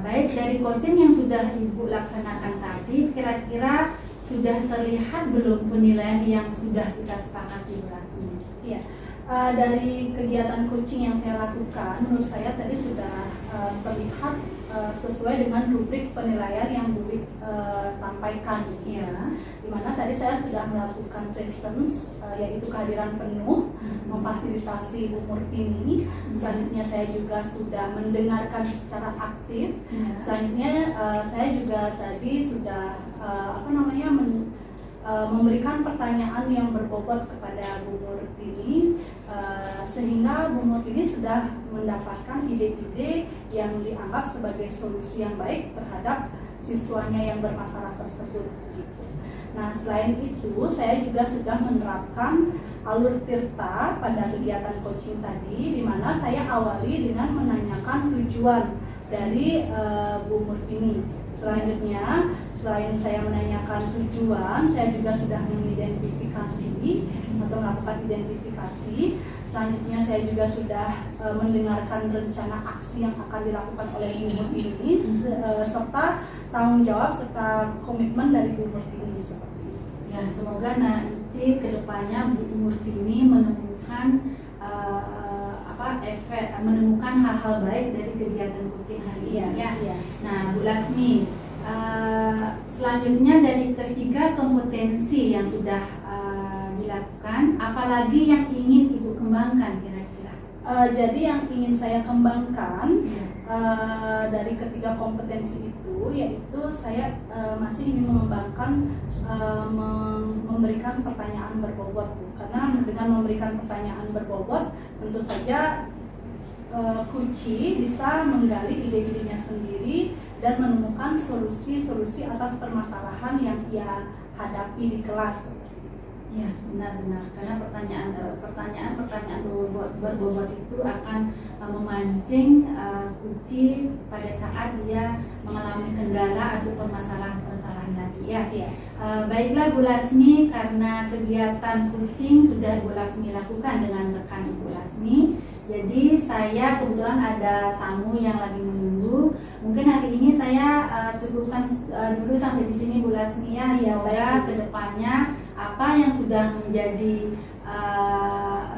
Baik dari coaching yang sudah Ibu laksanakan tadi, kira-kira sudah terlihat belum penilaian yang sudah kita sepakati Bu Laksmi? Iya. Dari kegiatan coaching yang saya lakukan, menurut saya tadi sudah terlihat sesuai dengan rubrik penilaian yang Bu sampaikan. Iya. Dimana tadi saya sudah melakukan presence, yaitu kehadiran penuh, memfasilitasi Bu Murtini. Selanjutnya saya juga sudah mendengarkan secara aktif. Ya. Selanjutnya saya juga tadi sudah memberikan pertanyaan yang berbobot kepada Bu Murtini, sehingga Bu Murtini sudah mendapatkan ide-ide yang dianggap sebagai solusi yang baik terhadap siswanya yang bermasalah tersebut. Gitu. Nah, selain itu saya juga sudah menerapkan alur tirta pada kegiatan coaching tadi, di mana saya awali dengan menanyakan tujuan dari Bu Murtini. Selanjutnya, selain saya menanyakan tujuan, saya juga sudah mengidentifikasi atau melakukan identifikasi. Selanjutnya saya juga sudah mendengarkan rencana aksi yang akan dilakukan oleh Bu Murtini, serta tanggung jawab serta komitmen dari Bu Murtini seperti itu. Ya, semoga nanti kedepannya Bu Murtini menemukan menemukan hal-hal baik dari kegiatan coaching hari ini ya. Iya. Nah, Bu Laksmi, selanjutnya dari ketiga kompetensi yang sudah dilakukan, apalagi yang ingin Ibu kembangkan kira-kira? Jadi yang ingin saya kembangkan Ya. dari ketiga kompetensi itu, yaitu saya masih ingin mengembangkan memberikan pertanyaan berbobot, karena dengan memberikan pertanyaan berbobot tentu saja kunci bisa menggali ide-idenya sendiri dan menemukan solusi-solusi atas permasalahan yang ia hadapi di kelas. Ya, benar-benar, karena pertanyaan berbobot itu akan memancing kunci pada saat dia mengalami kendala atau permasalahan tadi ya. Iya. Baiklah Bu Laksmi, karena kegiatan coaching sudah Bu Laksmi lakukan dengan rekan Ibu Laksmi, jadi saya kebetulan ada tamu yang lagi menunggu. Mungkin hari ini saya cukupkan dulu sampai di sini Bu Laksmi ya. Semoga kedepannya apa yang sudah menjadi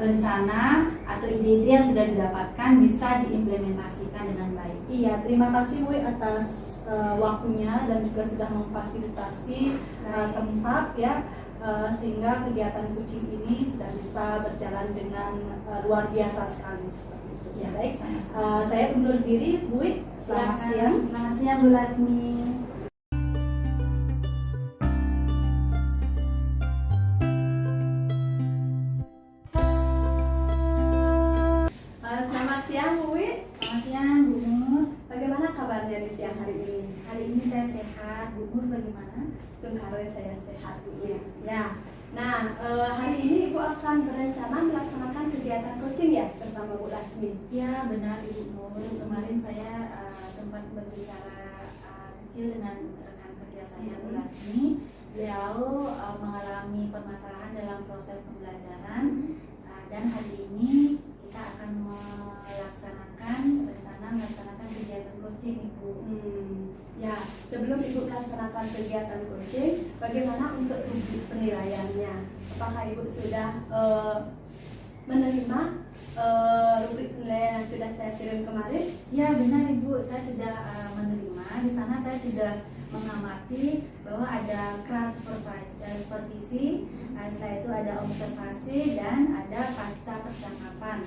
rencana atau ide-ide yang sudah didapatkan bisa diimplementasikan dengan baik. Iya, terima kasih Bu atas waktunya dan juga sudah memfasilitasi tempat ya, sehingga kegiatan coaching ini sudah bisa berjalan dengan luar biasa sekali seperti itu. Ya, Baik, sama-sama. saya undur diri Bu. Selamat siang. Selamat siang Bu Laksmi. Selamat siang Bu Wi. Selamat siang Bu Nur. Bagaimana kabarnya di siang hari ini? Hari ini saya sehat. Bu Nur bagaimana? Sungkawe saya sehat Bu Wi. Iya. Ya. Nah, hari ini Ibu akan berencana melaksanakan kegiatan coaching ya bersama Bu Laksmi. Ya benar Ibu Nur. Kemarin saya sempat berbicara kecil dengan rekan kerja saya Bu Laksmi. Beliau mengalami permasalahan dalam proses pembelajaran, dan hari ini kita akan melaksanakan kegiatan coaching Ibu. Ya, sebelum Ibu melaksanakan kegiatan coaching, bagaimana untuk rubrik penilaiannya? Apakah Ibu sudah menerima rubrik penilaian yang sudah saya kirim kemarin? Ya benar Ibu, saya sudah menerima. Di sana saya sudah mengamati bahwa ada cross supervisi, setelah itu ada observasi dan ada pasca percakapan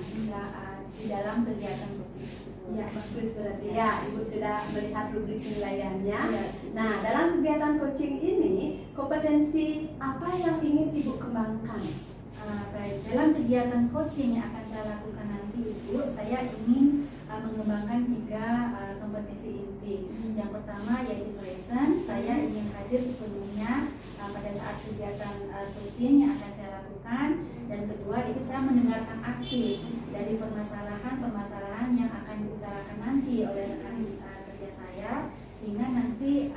di dalam kegiatan coaching tersebut. Ya, bagus berarti ya, Ibu sudah melihat rubrik penilaiannya. Ya. Nah, dalam kegiatan coaching ini, kompetensi apa yang ingin Ibu kembangkan? Baik, dalam kegiatan coaching yang akan saya lakukan nanti Ibu, saya ingin mengembangkan 3 kompetensi inti. Yang pertama yaitu present, saya ingin hadir sepenuhnya pada saat kegiatan coaching yang akan saya lakukan. masukan, dan kedua itu saya mendengarkan aktif dari permasalahan-permasalahan yang akan diutarakan nanti oleh rekan kerja saya, sehingga nanti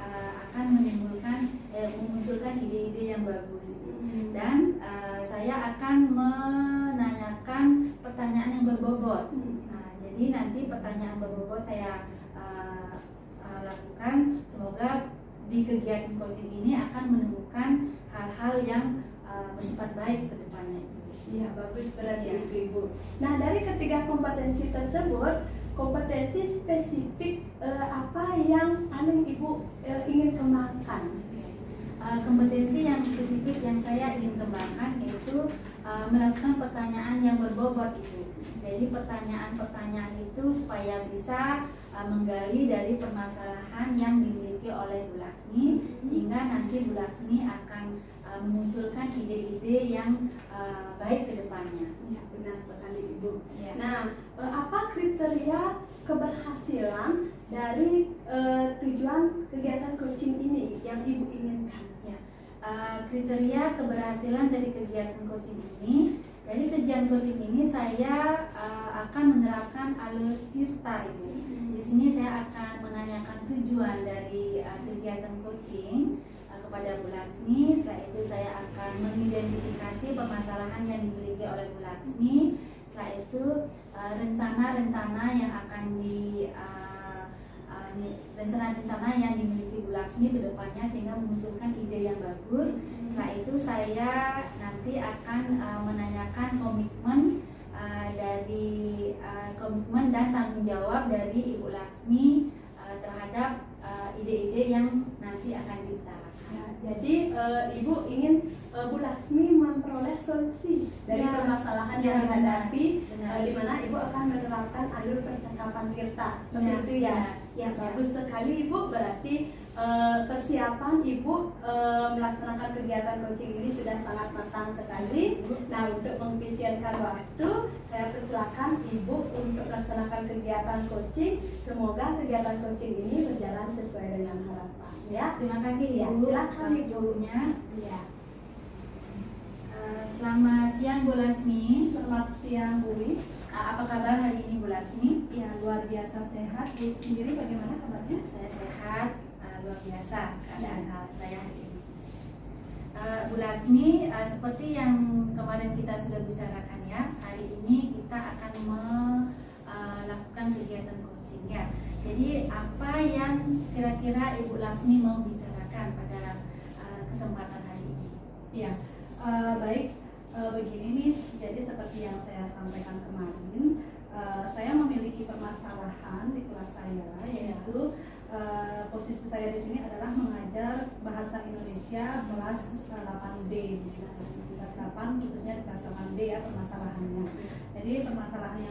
akan memunculkan ide-ide yang bagus itu. Dan saya akan menanyakan pertanyaan yang berbobot. Jadi nanti pertanyaan berbobot saya lakukan. Semoga di kegiatan coaching ini akan menemukan hal-hal yang bersifat baik ke depannya. Iya, bagus berarti Ya. Ibu. Nah, dari ketiga kompetensi tersebut, kompetensi spesifik apa yang paling Ibu ingin kembangkan? Kompetensi yang spesifik yang saya ingin kembangkan yaitu melakukan pertanyaan yang berbobot itu. Jadi pertanyaan-pertanyaan itu supaya bisa menggali dari permasalahan yang dimiliki oleh Bu Laksmi, sehingga nanti Bu Laksmi akan memunculkan ide-ide yang baik ke depannya. Ya, benar sekali Ibu. Ya. Nah, apa kriteria keberhasilan dari tujuan kegiatan coaching ini yang Ibu inginkan? Ya, kriteria keberhasilan dari kegiatan coaching ini, dari kegiatan coaching ini saya akan menerapkan alur tirta Ibu. Di sini saya akan menanyakan tujuan dari kegiatan coaching kepada Bu Laksmi. Setelah itu saya akan mengidentifikasi permasalahan yang dimiliki oleh Bu Laksmi. Setelah itu rencana-rencana yang akan rencana-rencana yang dimiliki Bu Laksmi ke depannya sehingga memunculkan ide yang bagus. Setelah itu saya nanti akan menanyakan komitmen komitmen dan tanggung jawab dari Ibu Laksmi terhadap ide-ide yang nanti akan diutarakan. Ya, jadi Ibu ingin Bu Laksmi memperoleh solusi dari Ya, permasalahan ya, yang dihadapi, benar. di mana Ibu akan menerapkan alur percakapan tirta. Seperti Ya, itu ya. Ya, ya. bagus sekali Ibu. Berarti persiapan Ibu melaksanakan kegiatan coaching ini sudah sangat matang sekali. Nah, untuk mengefisienkan waktu, saya persilakan Ibu untuk melaksanakan kegiatan coaching. Semoga kegiatan coaching ini berjalan sesuai dengan harapan. Ya, Terima kasih Ya, Ibu. silakan, Ibu. Ibunya. ya. Selamat siang Bu Laksmi. Selamat siang Bu Wi. Apa kabar hari ini Bu Laksmi? Ya, luar biasa sehat. Bu sendiri bagaimana kabarnya? Saya sehat, luar biasa keadaan saya hari ini. Bu Laksmi, seperti yang kemarin kita sudah bicarakan ya, hari ini kita akan melakukan kegiatan coaching ya. Jadi apa yang kira-kira Ibu Laksmi mau bicarakan pada kesempatan hari ini? Ya, baik. Begini nih, jadi seperti yang saya sampaikan kemarin, saya memiliki permasalahan di kelas saya, yaitu posisi saya di sini adalah mengajar bahasa Indonesia kelas 8B, kelas 8 khususnya di kelas 8B ya permasalahannya. Jadi permasalahan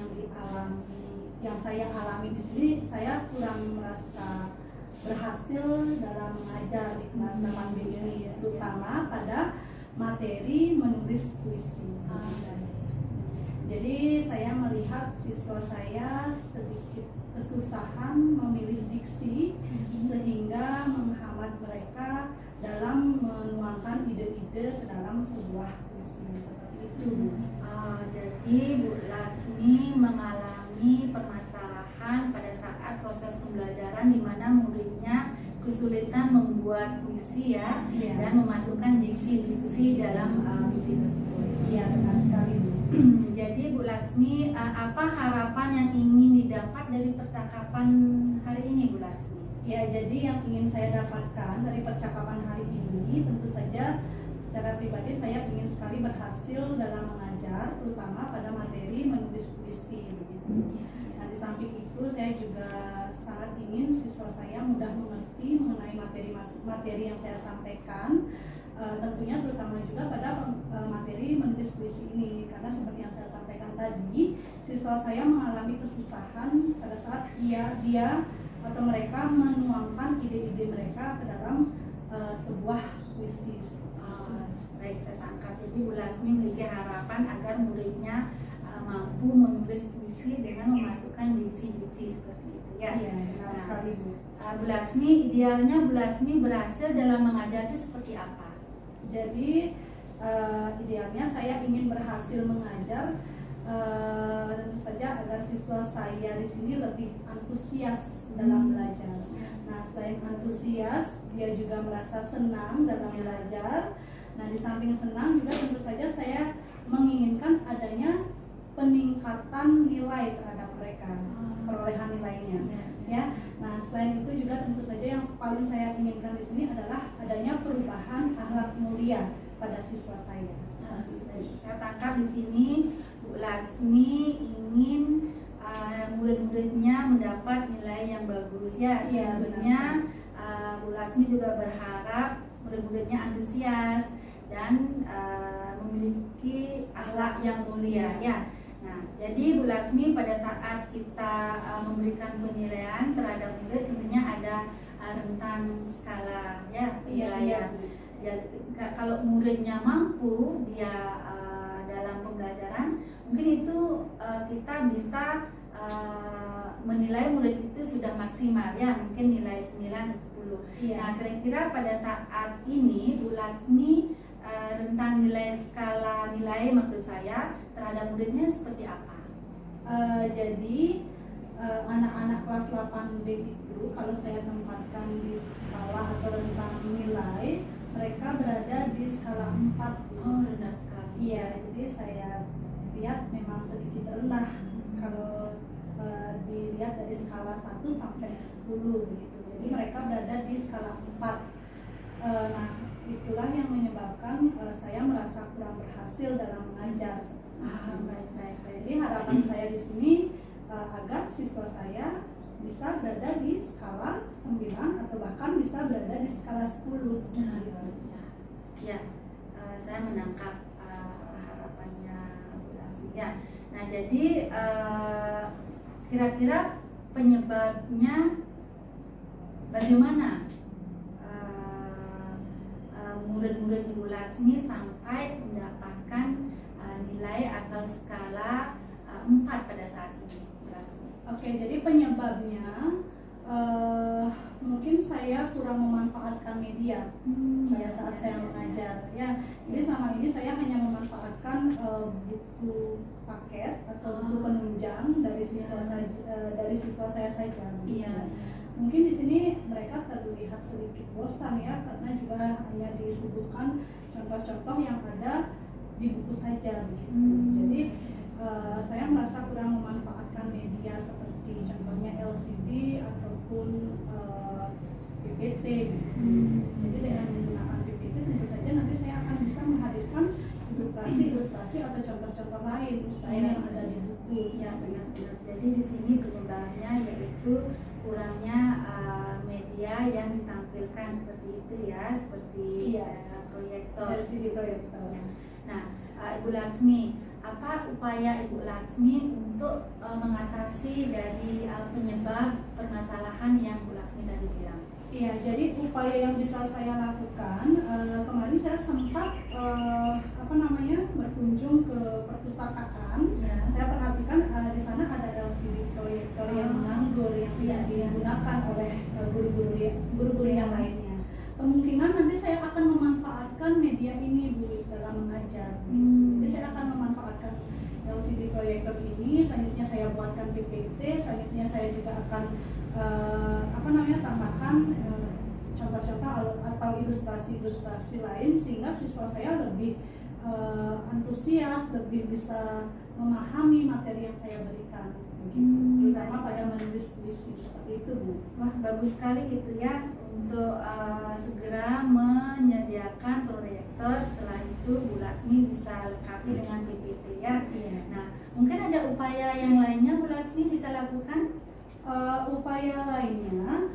yang saya alami di sini, saya kurang merasa berhasil dalam mengajar di kelas 8B ini, terutama pada materi menulis puisi. Jadi saya melihat siswa saya sedikit kesusahan memilih diksi sehingga menghambat mereka dalam menuangkan ide-ide ke dalam sebuah puisi seperti itu. Jadi Bu Laksmi mengalami permasalahan pada saat proses pembelajaran di mana muridnya kesulitan membuat puisi ya, Iya. dan memasukkan diksi-diksi dalam puisi tersebut. Iya, benar sekali Bu. Jadi Bu Laksmi, apa harapan yang ingin didapat dari percakapan hari ini Bu Laksmi? Ya, jadi yang ingin saya dapatkan dari percakapan hari ini tentu saja secara pribadi saya ingin sekali berhasil dalam mengajar, terutama pada materi menulis puisi begitu. Nah, di samping itu saya juga sangat ingin siswa saya mudah mengerti mengenai materi yang saya sampaikan, tentunya terutama juga pada materi menulis puisi ini, karena seperti yang saya sampaikan tadi, siswa saya mengalami kesusahan pada saat dia atau mereka menuangkan ide-ide mereka ke dalam sebuah puisi. Baik, saya tangkap. Jadi Bu Laksmi memiliki harapan agar muridnya mampu menulis puisi dengan memasukkan diksi-diksi seperti itu ya. Iya, benar sekali Bu. Bu Laksmi, idealnya Bu Laksmi berhasil dalam mengajar itu seperti apa? Jadi idealnya saya ingin berhasil mengajar, tentu saja agar siswa saya di sini lebih antusias dalam belajar. Nah, selain antusias, dia juga merasa senang dalam belajar. Nah, di samping senang juga tentu saja saya menginginkan adanya peningkatan nilai terhadap mereka, perolehan nilainya. Ya, nah selain itu juga tentu saja yang paling saya inginkan di sini adalah adanya perubahan akhlak mulia pada siswa saya. Saya tangkap di sini Bu Laksmi ingin murid-muridnya mendapat nilai yang bagus ya. Iya, Tentunya Bu Laksmi juga berharap murid-muridnya antusias dan memiliki akhlak yang mulia ya. Nah, jadi Bu Laksmi pada saat kita memberikan penilaian terhadap murid tentunya ada rentan skala ya penilaian. Ya, kalau muridnya mampu dia dalam pembelajaran, mungkin itu kita bisa menilai murid itu sudah maksimal ya, mungkin nilai 9 atau 10. Iya. Nah, kira-kira pada saat ini Bu Laksmi rentang nilai skala nilai maksud saya terhadap muridnya seperti apa? Jadi anak-anak kelas 8B itu kalau saya tempatkan di skala atau rentang nilai, mereka berada di skala 4. Oh, rendah sekali. Iya, jadi saya lihat memang sedikit rendah kalau dilihat dari skala 1 sampai 10 gitu. Jadi mereka berada di skala 4. Nah, itulah yang menyebabkan saya merasa kurang berhasil dalam mengajar. Baik. Jadi harapan saya di sini agar siswa saya bisa berada di skala 9 atau bahkan bisa berada di skala 10 seperti itu. Ya, saya menangkap harapannya Bu Laksmi ya. Nah, jadi kira-kira penyebabnya bagaimana murid-murid Ibu Laksmi sampai mendapatkan nilai atau skala 4 pada saat ini, Bu Laksmi? Oke, jadi penyebabnya mungkin saya kurang memanfaatkan media pada saat saya mengajar ya. Jadi selama ini saya hanya memanfaatkan buku paket atau buku penunjang dari siswa saya saja. Iya. Mungkin di sini mereka terlihat sedikit bosan ya, karena juga hanya disuguhkan contoh-contoh yang ada di buku saja begitu. Jadi saya merasa kurang memanfaatkan media seperti contohnya LCD ataupun PPT gitu. Jadi dengan menggunakan PPT tentu saja nanti saya akan bisa menghadirkan ilustrasi atau contoh-contoh lain yang ada di buku. Ya, benar-benar. Jadi di sini penyebabnya yaitu kurangnya media yang ditampilkan seperti itu ya, seperti proyektor. LCD proyektor. Nah, Ibu Laksmi, apa upaya Ibu Laksmi untuk mengatasi dari penyebab permasalahan yang Bu Laksmi tadi bilang? Iya, jadi upaya yang bisa saya lakukan, kemarin saya sempat berkunjung ke perpustakaan. Ya. Saya perhatikan di sana ada LCD proyektor yang menganggur yang tidak digunakan oleh guru-guru yang lainnya. Kemungkinan nanti saya akan memanfaatkan media ini Bu dalam mengajar. Jadi saya akan memanfaatkan LCD proyektor ini, selanjutnya saya buatkan PPT, selanjutnya saya juga akan tambahkan contoh-contoh atau ilustrasi lain sehingga siswa saya lebih antusias, lebih bisa memahami materi yang saya berikan, terutama pada menulis puisi seperti itu Bu. Wah, bagus sekali itu ya, untuk segera menyediakan proyektor. Setelah itu Bu Laksmi bisa lengkapi dengan PPT ya. Nah, mungkin ada upaya yang lainnya Bu Laksmi bisa lakukan? Upaya lainnya,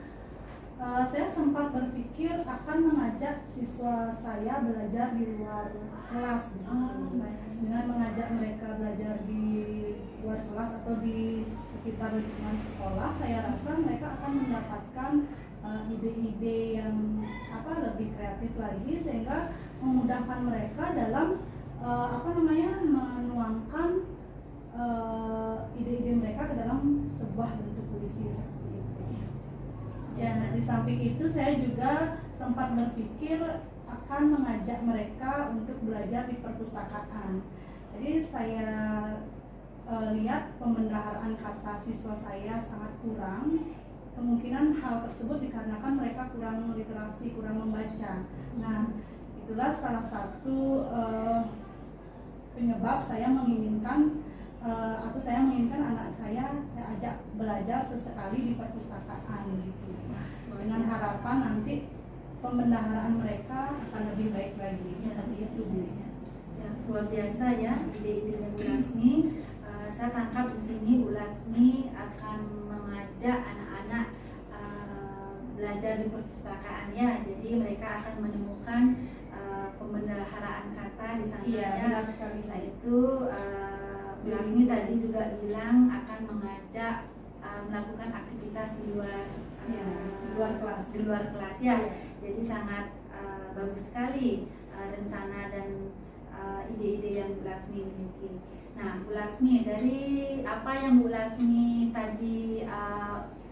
saya sempat berpikir akan mengajak siswa saya belajar di luar kelas dengan mengajak mereka belajar di luar kelas atau di sekitar lingkungan sekolah. Saya rasa mereka akan mendapatkan ide-ide yang lebih kreatif lagi sehingga memudahkan mereka dalam menuangkan ide-ide mereka ke dalam sebuah bentuk puisi seperti itu. Ya, di samping itu saya juga sempat berpikir akan mengajak mereka untuk belajar di perpustakaan. Jadi saya lihat pembendaharaan kata siswa saya sangat kurang. Kemungkinan hal tersebut dikarenakan mereka kurang literasi, kurang membaca. Nah, itulah salah satu penyebab saya menginginkan anak saya ajak belajar sesekali di perpustakaan gitu. Dengan harapan nanti pembendaharaan mereka akan lebih baik lagi. Seperti itu, Bu. Ya, luar biasa ya ide-idenya Bu Laksmi. Saya tangkap di sini Bu Laksmi akan mengajak anak-anak belajar di perpustakaan ya. Jadi mereka akan menemukan pembendaharaan kata di sana. Iya, ya. benar sekali. Setelah itu Bu Laksmi tadi juga bilang akan mengajak melakukan aktivitas di luar di luar kelas ya. Jadi sangat bagus sekali rencana dan ide-ide yang Bu Laksmi miliki. Nah, Bu Laksmi, dari apa yang Bu Laksmi tadi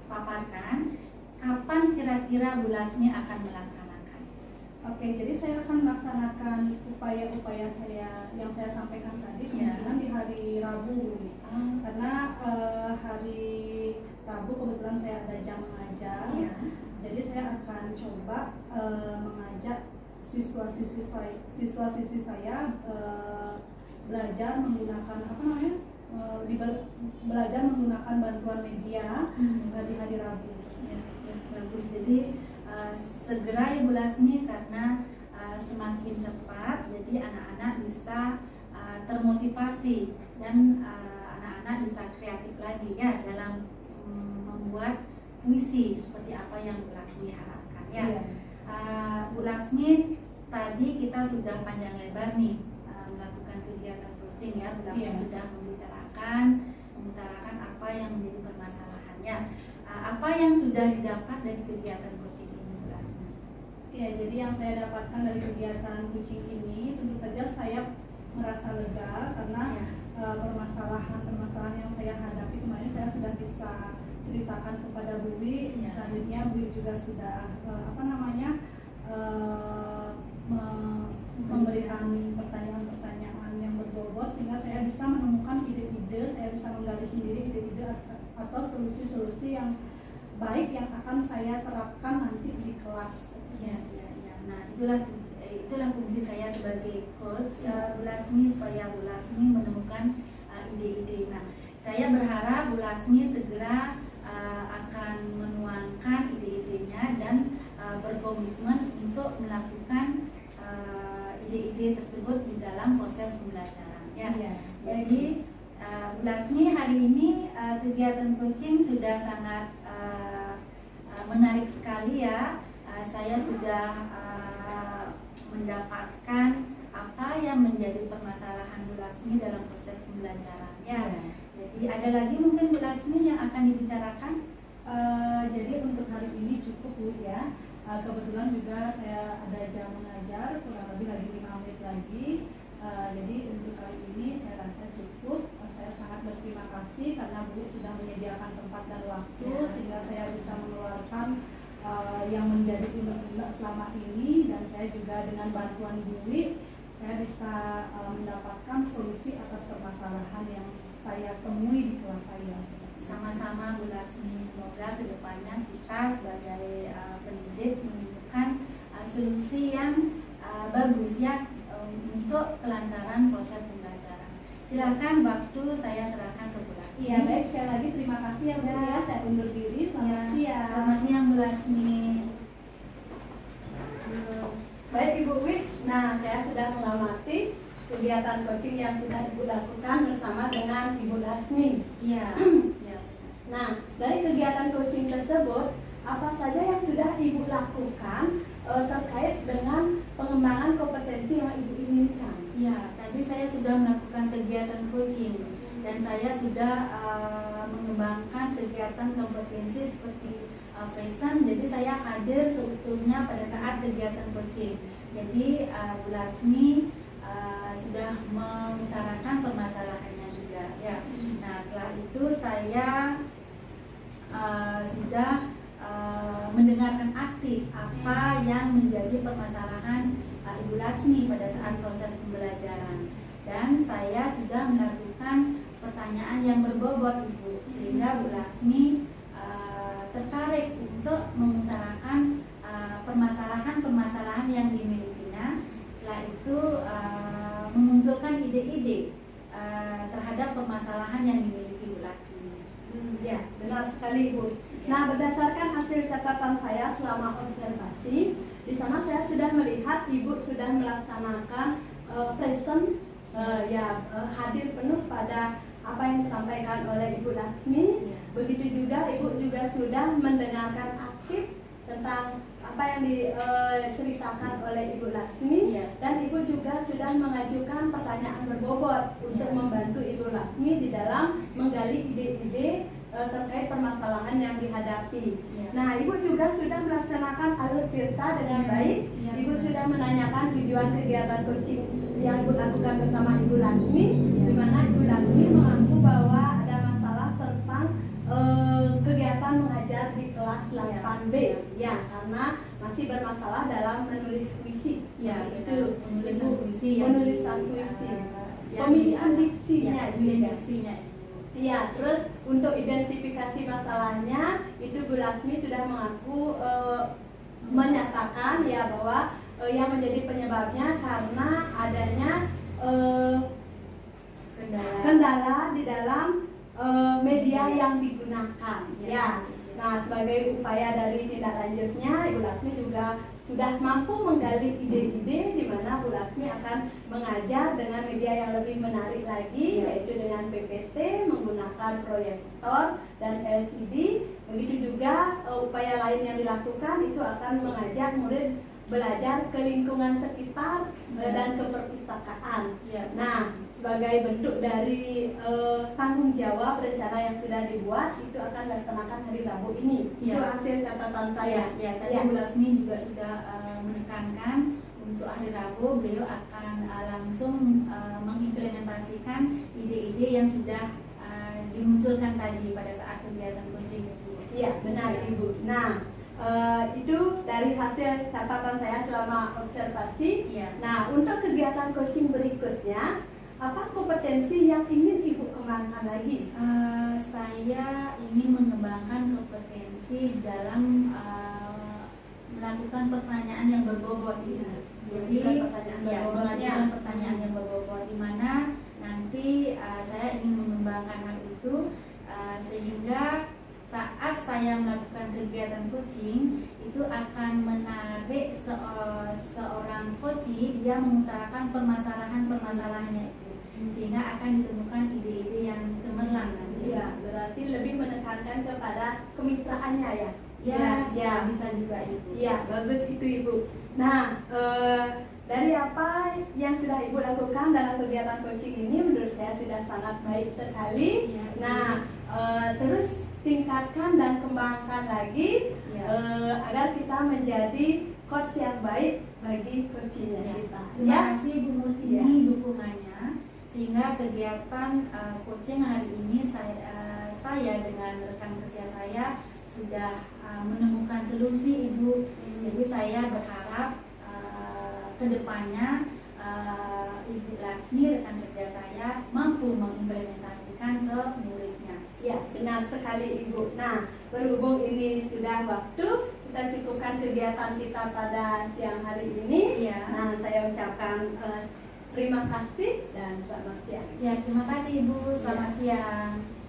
paparkan, kapan kira-kira Bu Laksmi akan melaksanakan? Oke, jadi saya akan melaksanakan upaya-upaya saya yang saya sampaikan tadi kemungkinan di hari Rabu, karena hari Rabu kebetulan saya ada jam mengajar. Jadi saya akan coba mengajak siswa-siswi saya belajar menggunakan belajar menggunakan bantuan media di hari Rabu. Bagus. Jadi segera ya Bu Laksmi, karena semakin cepat jadi anak-anak bisa termotivasi dan anak-anak bisa kreatif lagi ya dalam membuat puisi seperti apa yang Bu Laksmi harapkan ya. Bu Laksmi, tadi kita sudah panjang lebar nih melakukan kegiatan coaching ya. Bu Laksmi sudah mengutarakan apa yang menjadi permasalahannya. Apa yang sudah didapat dari kegiatan coaching ini, Bu Laksmi? Ya, jadi yang saya dapatkan dari kegiatan coaching ini tentu saja saya merasa lega karena permasalahan yang saya hadapi kemarin saya sudah bisa ceritakan kepada Bu Wi. Selanjutnya Bu Wi juga sudah memberikan pertanyaan-pertanyaan yang berbobot sehingga saya bisa menemukan ide-ide, saya bisa menggali sendiri ide-ide atau solusi-solusi yang baik yang akan saya terapkan nanti di kelas. Nah, itulah fungsi saya sebagai coach Bu Laksmi, supaya Bu Laksmi menemukan ide-ide. Nah, saya berharap Bu Laksmi segera akan menuangkan ide-idenya dan berkomitmen untuk melakukan ide-ide tersebut di dalam proses pembelajaran ya. Jadi Bu Laksmi, hari ini kegiatan coaching sudah sangat menarik sekali ya. Saya sudah mendapatkan apa yang menjadi permasalahan Bu Laksmi dalam proses pembelajaran ya. Jadi ada lagi mungkin Bu Laksmi yang akan dibicarakan? Jadi untuk hari ini cukup Bu ya. Kebetulan juga saya ada jam mengajar kurang lebih lagi 5 menit lagi. Jadi untuk kali ini saya rasa cukup. Saya sangat berterima kasih karena Bu sudah menyediakan tempat dan waktu sehingga saya bisa mengeluarkan yang menjadi unek-unek selama ini, dan saya juga dengan bantuan Bu Wi saya bisa mendapatkan solusi atas permasalahan yang saya temui di kelas saya. Sama-sama Bu Laksmi, semoga kedepannya kita sebagai pendidik menemukan solusi yang bagus ya untuk kelancaran proses pembelajaran. Silakan, waktu saya serahkan ke Bu Laksmi. Iya, baik, sekali lagi terima kasih ya Bu ya. Saya undur diri. Selamat siang. Selamat siang Bu Laksmi. Baik Ibu Wi, nah saya sudah mengamati kegiatan coaching yang sudah Ibu lakukan bersama dengan Ibu Laksmi. Iya. Nah, dari kegiatan coaching tersebut, apa saja yang sudah Ibu lakukan terkait dengan pengembangan kompetensi yang Ibu inginkan? Ya, tadi saya sudah melakukan kegiatan coaching dan saya sudah mengembangkan kegiatan kompetensi seperti fashion. Jadi saya hadir seutuhnya pada saat kegiatan coaching. Jadi Bu Laksmi sudah mengutarakan permasalahannya juga ya. Nah, setelah itu saya sudah mendengarkan aktif apa yang menjadi permasalahan Ibu Laksmi pada saat proses pembelajaran. Dan saya sudah melakukan pertanyaan yang berbobot Ibu, sehingga Bu Laksmi tertarik untuk mengutarakan permasalahan-permasalahan yang dimilikinya. Setelah itu memunculkan ide-ide terhadap permasalahan yang dimiliki Bu Laksmi. Ya, benar sekali Ibu. Nah, berdasarkan hasil catatan saya selama observasi, di sana saya sudah melihat Ibu sudah melaksanakan present, hadir penuh pada apa yang disampaikan oleh Ibu Laksmi. Begitu juga Ibu juga sudah mendengarkan aktif tentang apa yang diceritakan oleh Ibu Laksmi, dan Ibu juga sudah mengajukan pertanyaan berbobot untuk membantu Ibu Laksmi di dalam menggali ide-ide terkait permasalahan yang dihadapi. Nah, Ibu juga sudah melaksanakan alur tirta dengan baik. Ibu sudah menanyakan tujuan kegiatan coaching yang Ibu lakukan bersama Ibu Laksmi, di mana Ibu Laksmi mengaku bahwa ada masalah tentang kegiatan mengajar di kelas 8B, ya, karena masih bermasalah dalam menulis puisi. Itu penulisan puisi, penulisan puisi, pemilihan diksinya juga. Iya, terus untuk identifikasi masalahnya itu Bu Laksmi sudah mengaku menyatakan ya bahwa yang menjadi penyebabnya karena adanya kendala di dalam media yang digunakan. Ya. Nah, sebagai upaya dari tindak lanjutnya, Ibu Laksmi juga sudah mampu menggali ide-ide di mana Bu Laksmi akan mengajar dengan media yang lebih menarik lagi, yaitu dengan PPT menggunakan proyektor dan LCD. Begitu juga upaya lain yang dilakukan itu akan mengajak murid belajar ke lingkungan sekitar dan ke perpustakaan. Nah, sebagai bentuk dari tanggung jawab rencana yang sudah dibuat, itu akan dilaksanakan hari Rabu ini. Itu hasil catatan saya. Tadi Bu Laksmi juga sudah menekankan untuk hari Rabu beliau akan langsung mengimplementasikan ide-ide yang sudah dimunculkan tadi pada saat kegiatan coaching itu. Iya, benar Ibu. Nah, itu dari hasil catatan saya selama observasi. Nah, untuk kegiatan coaching berikutnya, apa kompetensi yang ingin Ibu kembangkan lagi? Saya ingin mengembangkan kompetensi dalam melakukan pertanyaan yang berbobot. Jadi, mengajukan pertanyaan yang berbobot, di mana nanti saya ingin mengembangkan hal itu sehingga saat saya melakukan kegiatan coaching itu akan menarik seorang coaching dia mengutarakan permasalahannya itu, sehingga akan ditemukan ide-ide yang cemerlang kan? Iya, berarti lebih menekankan kepada kemitraannya ya? Ya, bisa juga Ibu. Iya, bagus itu Ibu. Nah, dari apa yang sudah Ibu lakukan dalam kegiatan coaching ini, menurut saya sudah sangat baik sekali. Nah, terus tingkatkan dan kembangkan lagi agar kita menjadi coach yang baik bagi coachingnya kita. Terima kasih Bu Murtini dukungannya, sehingga kegiatan coaching hari ini saya dengan rekan kerja saya sudah menemukan solusi Ibu. Jadi saya berharap kedepannya Ibu Laksmi rekan kerja saya mampu mengimplementasikan ke muridnya. Ya, benar sekali Ibu. Nah, berhubung ini sudah waktu, kita cukupkan kegiatan kita pada siang hari ini. Nah, saya ucapkan terima kasih dan selamat siang. Terima kasih Ibu. Selamat siang.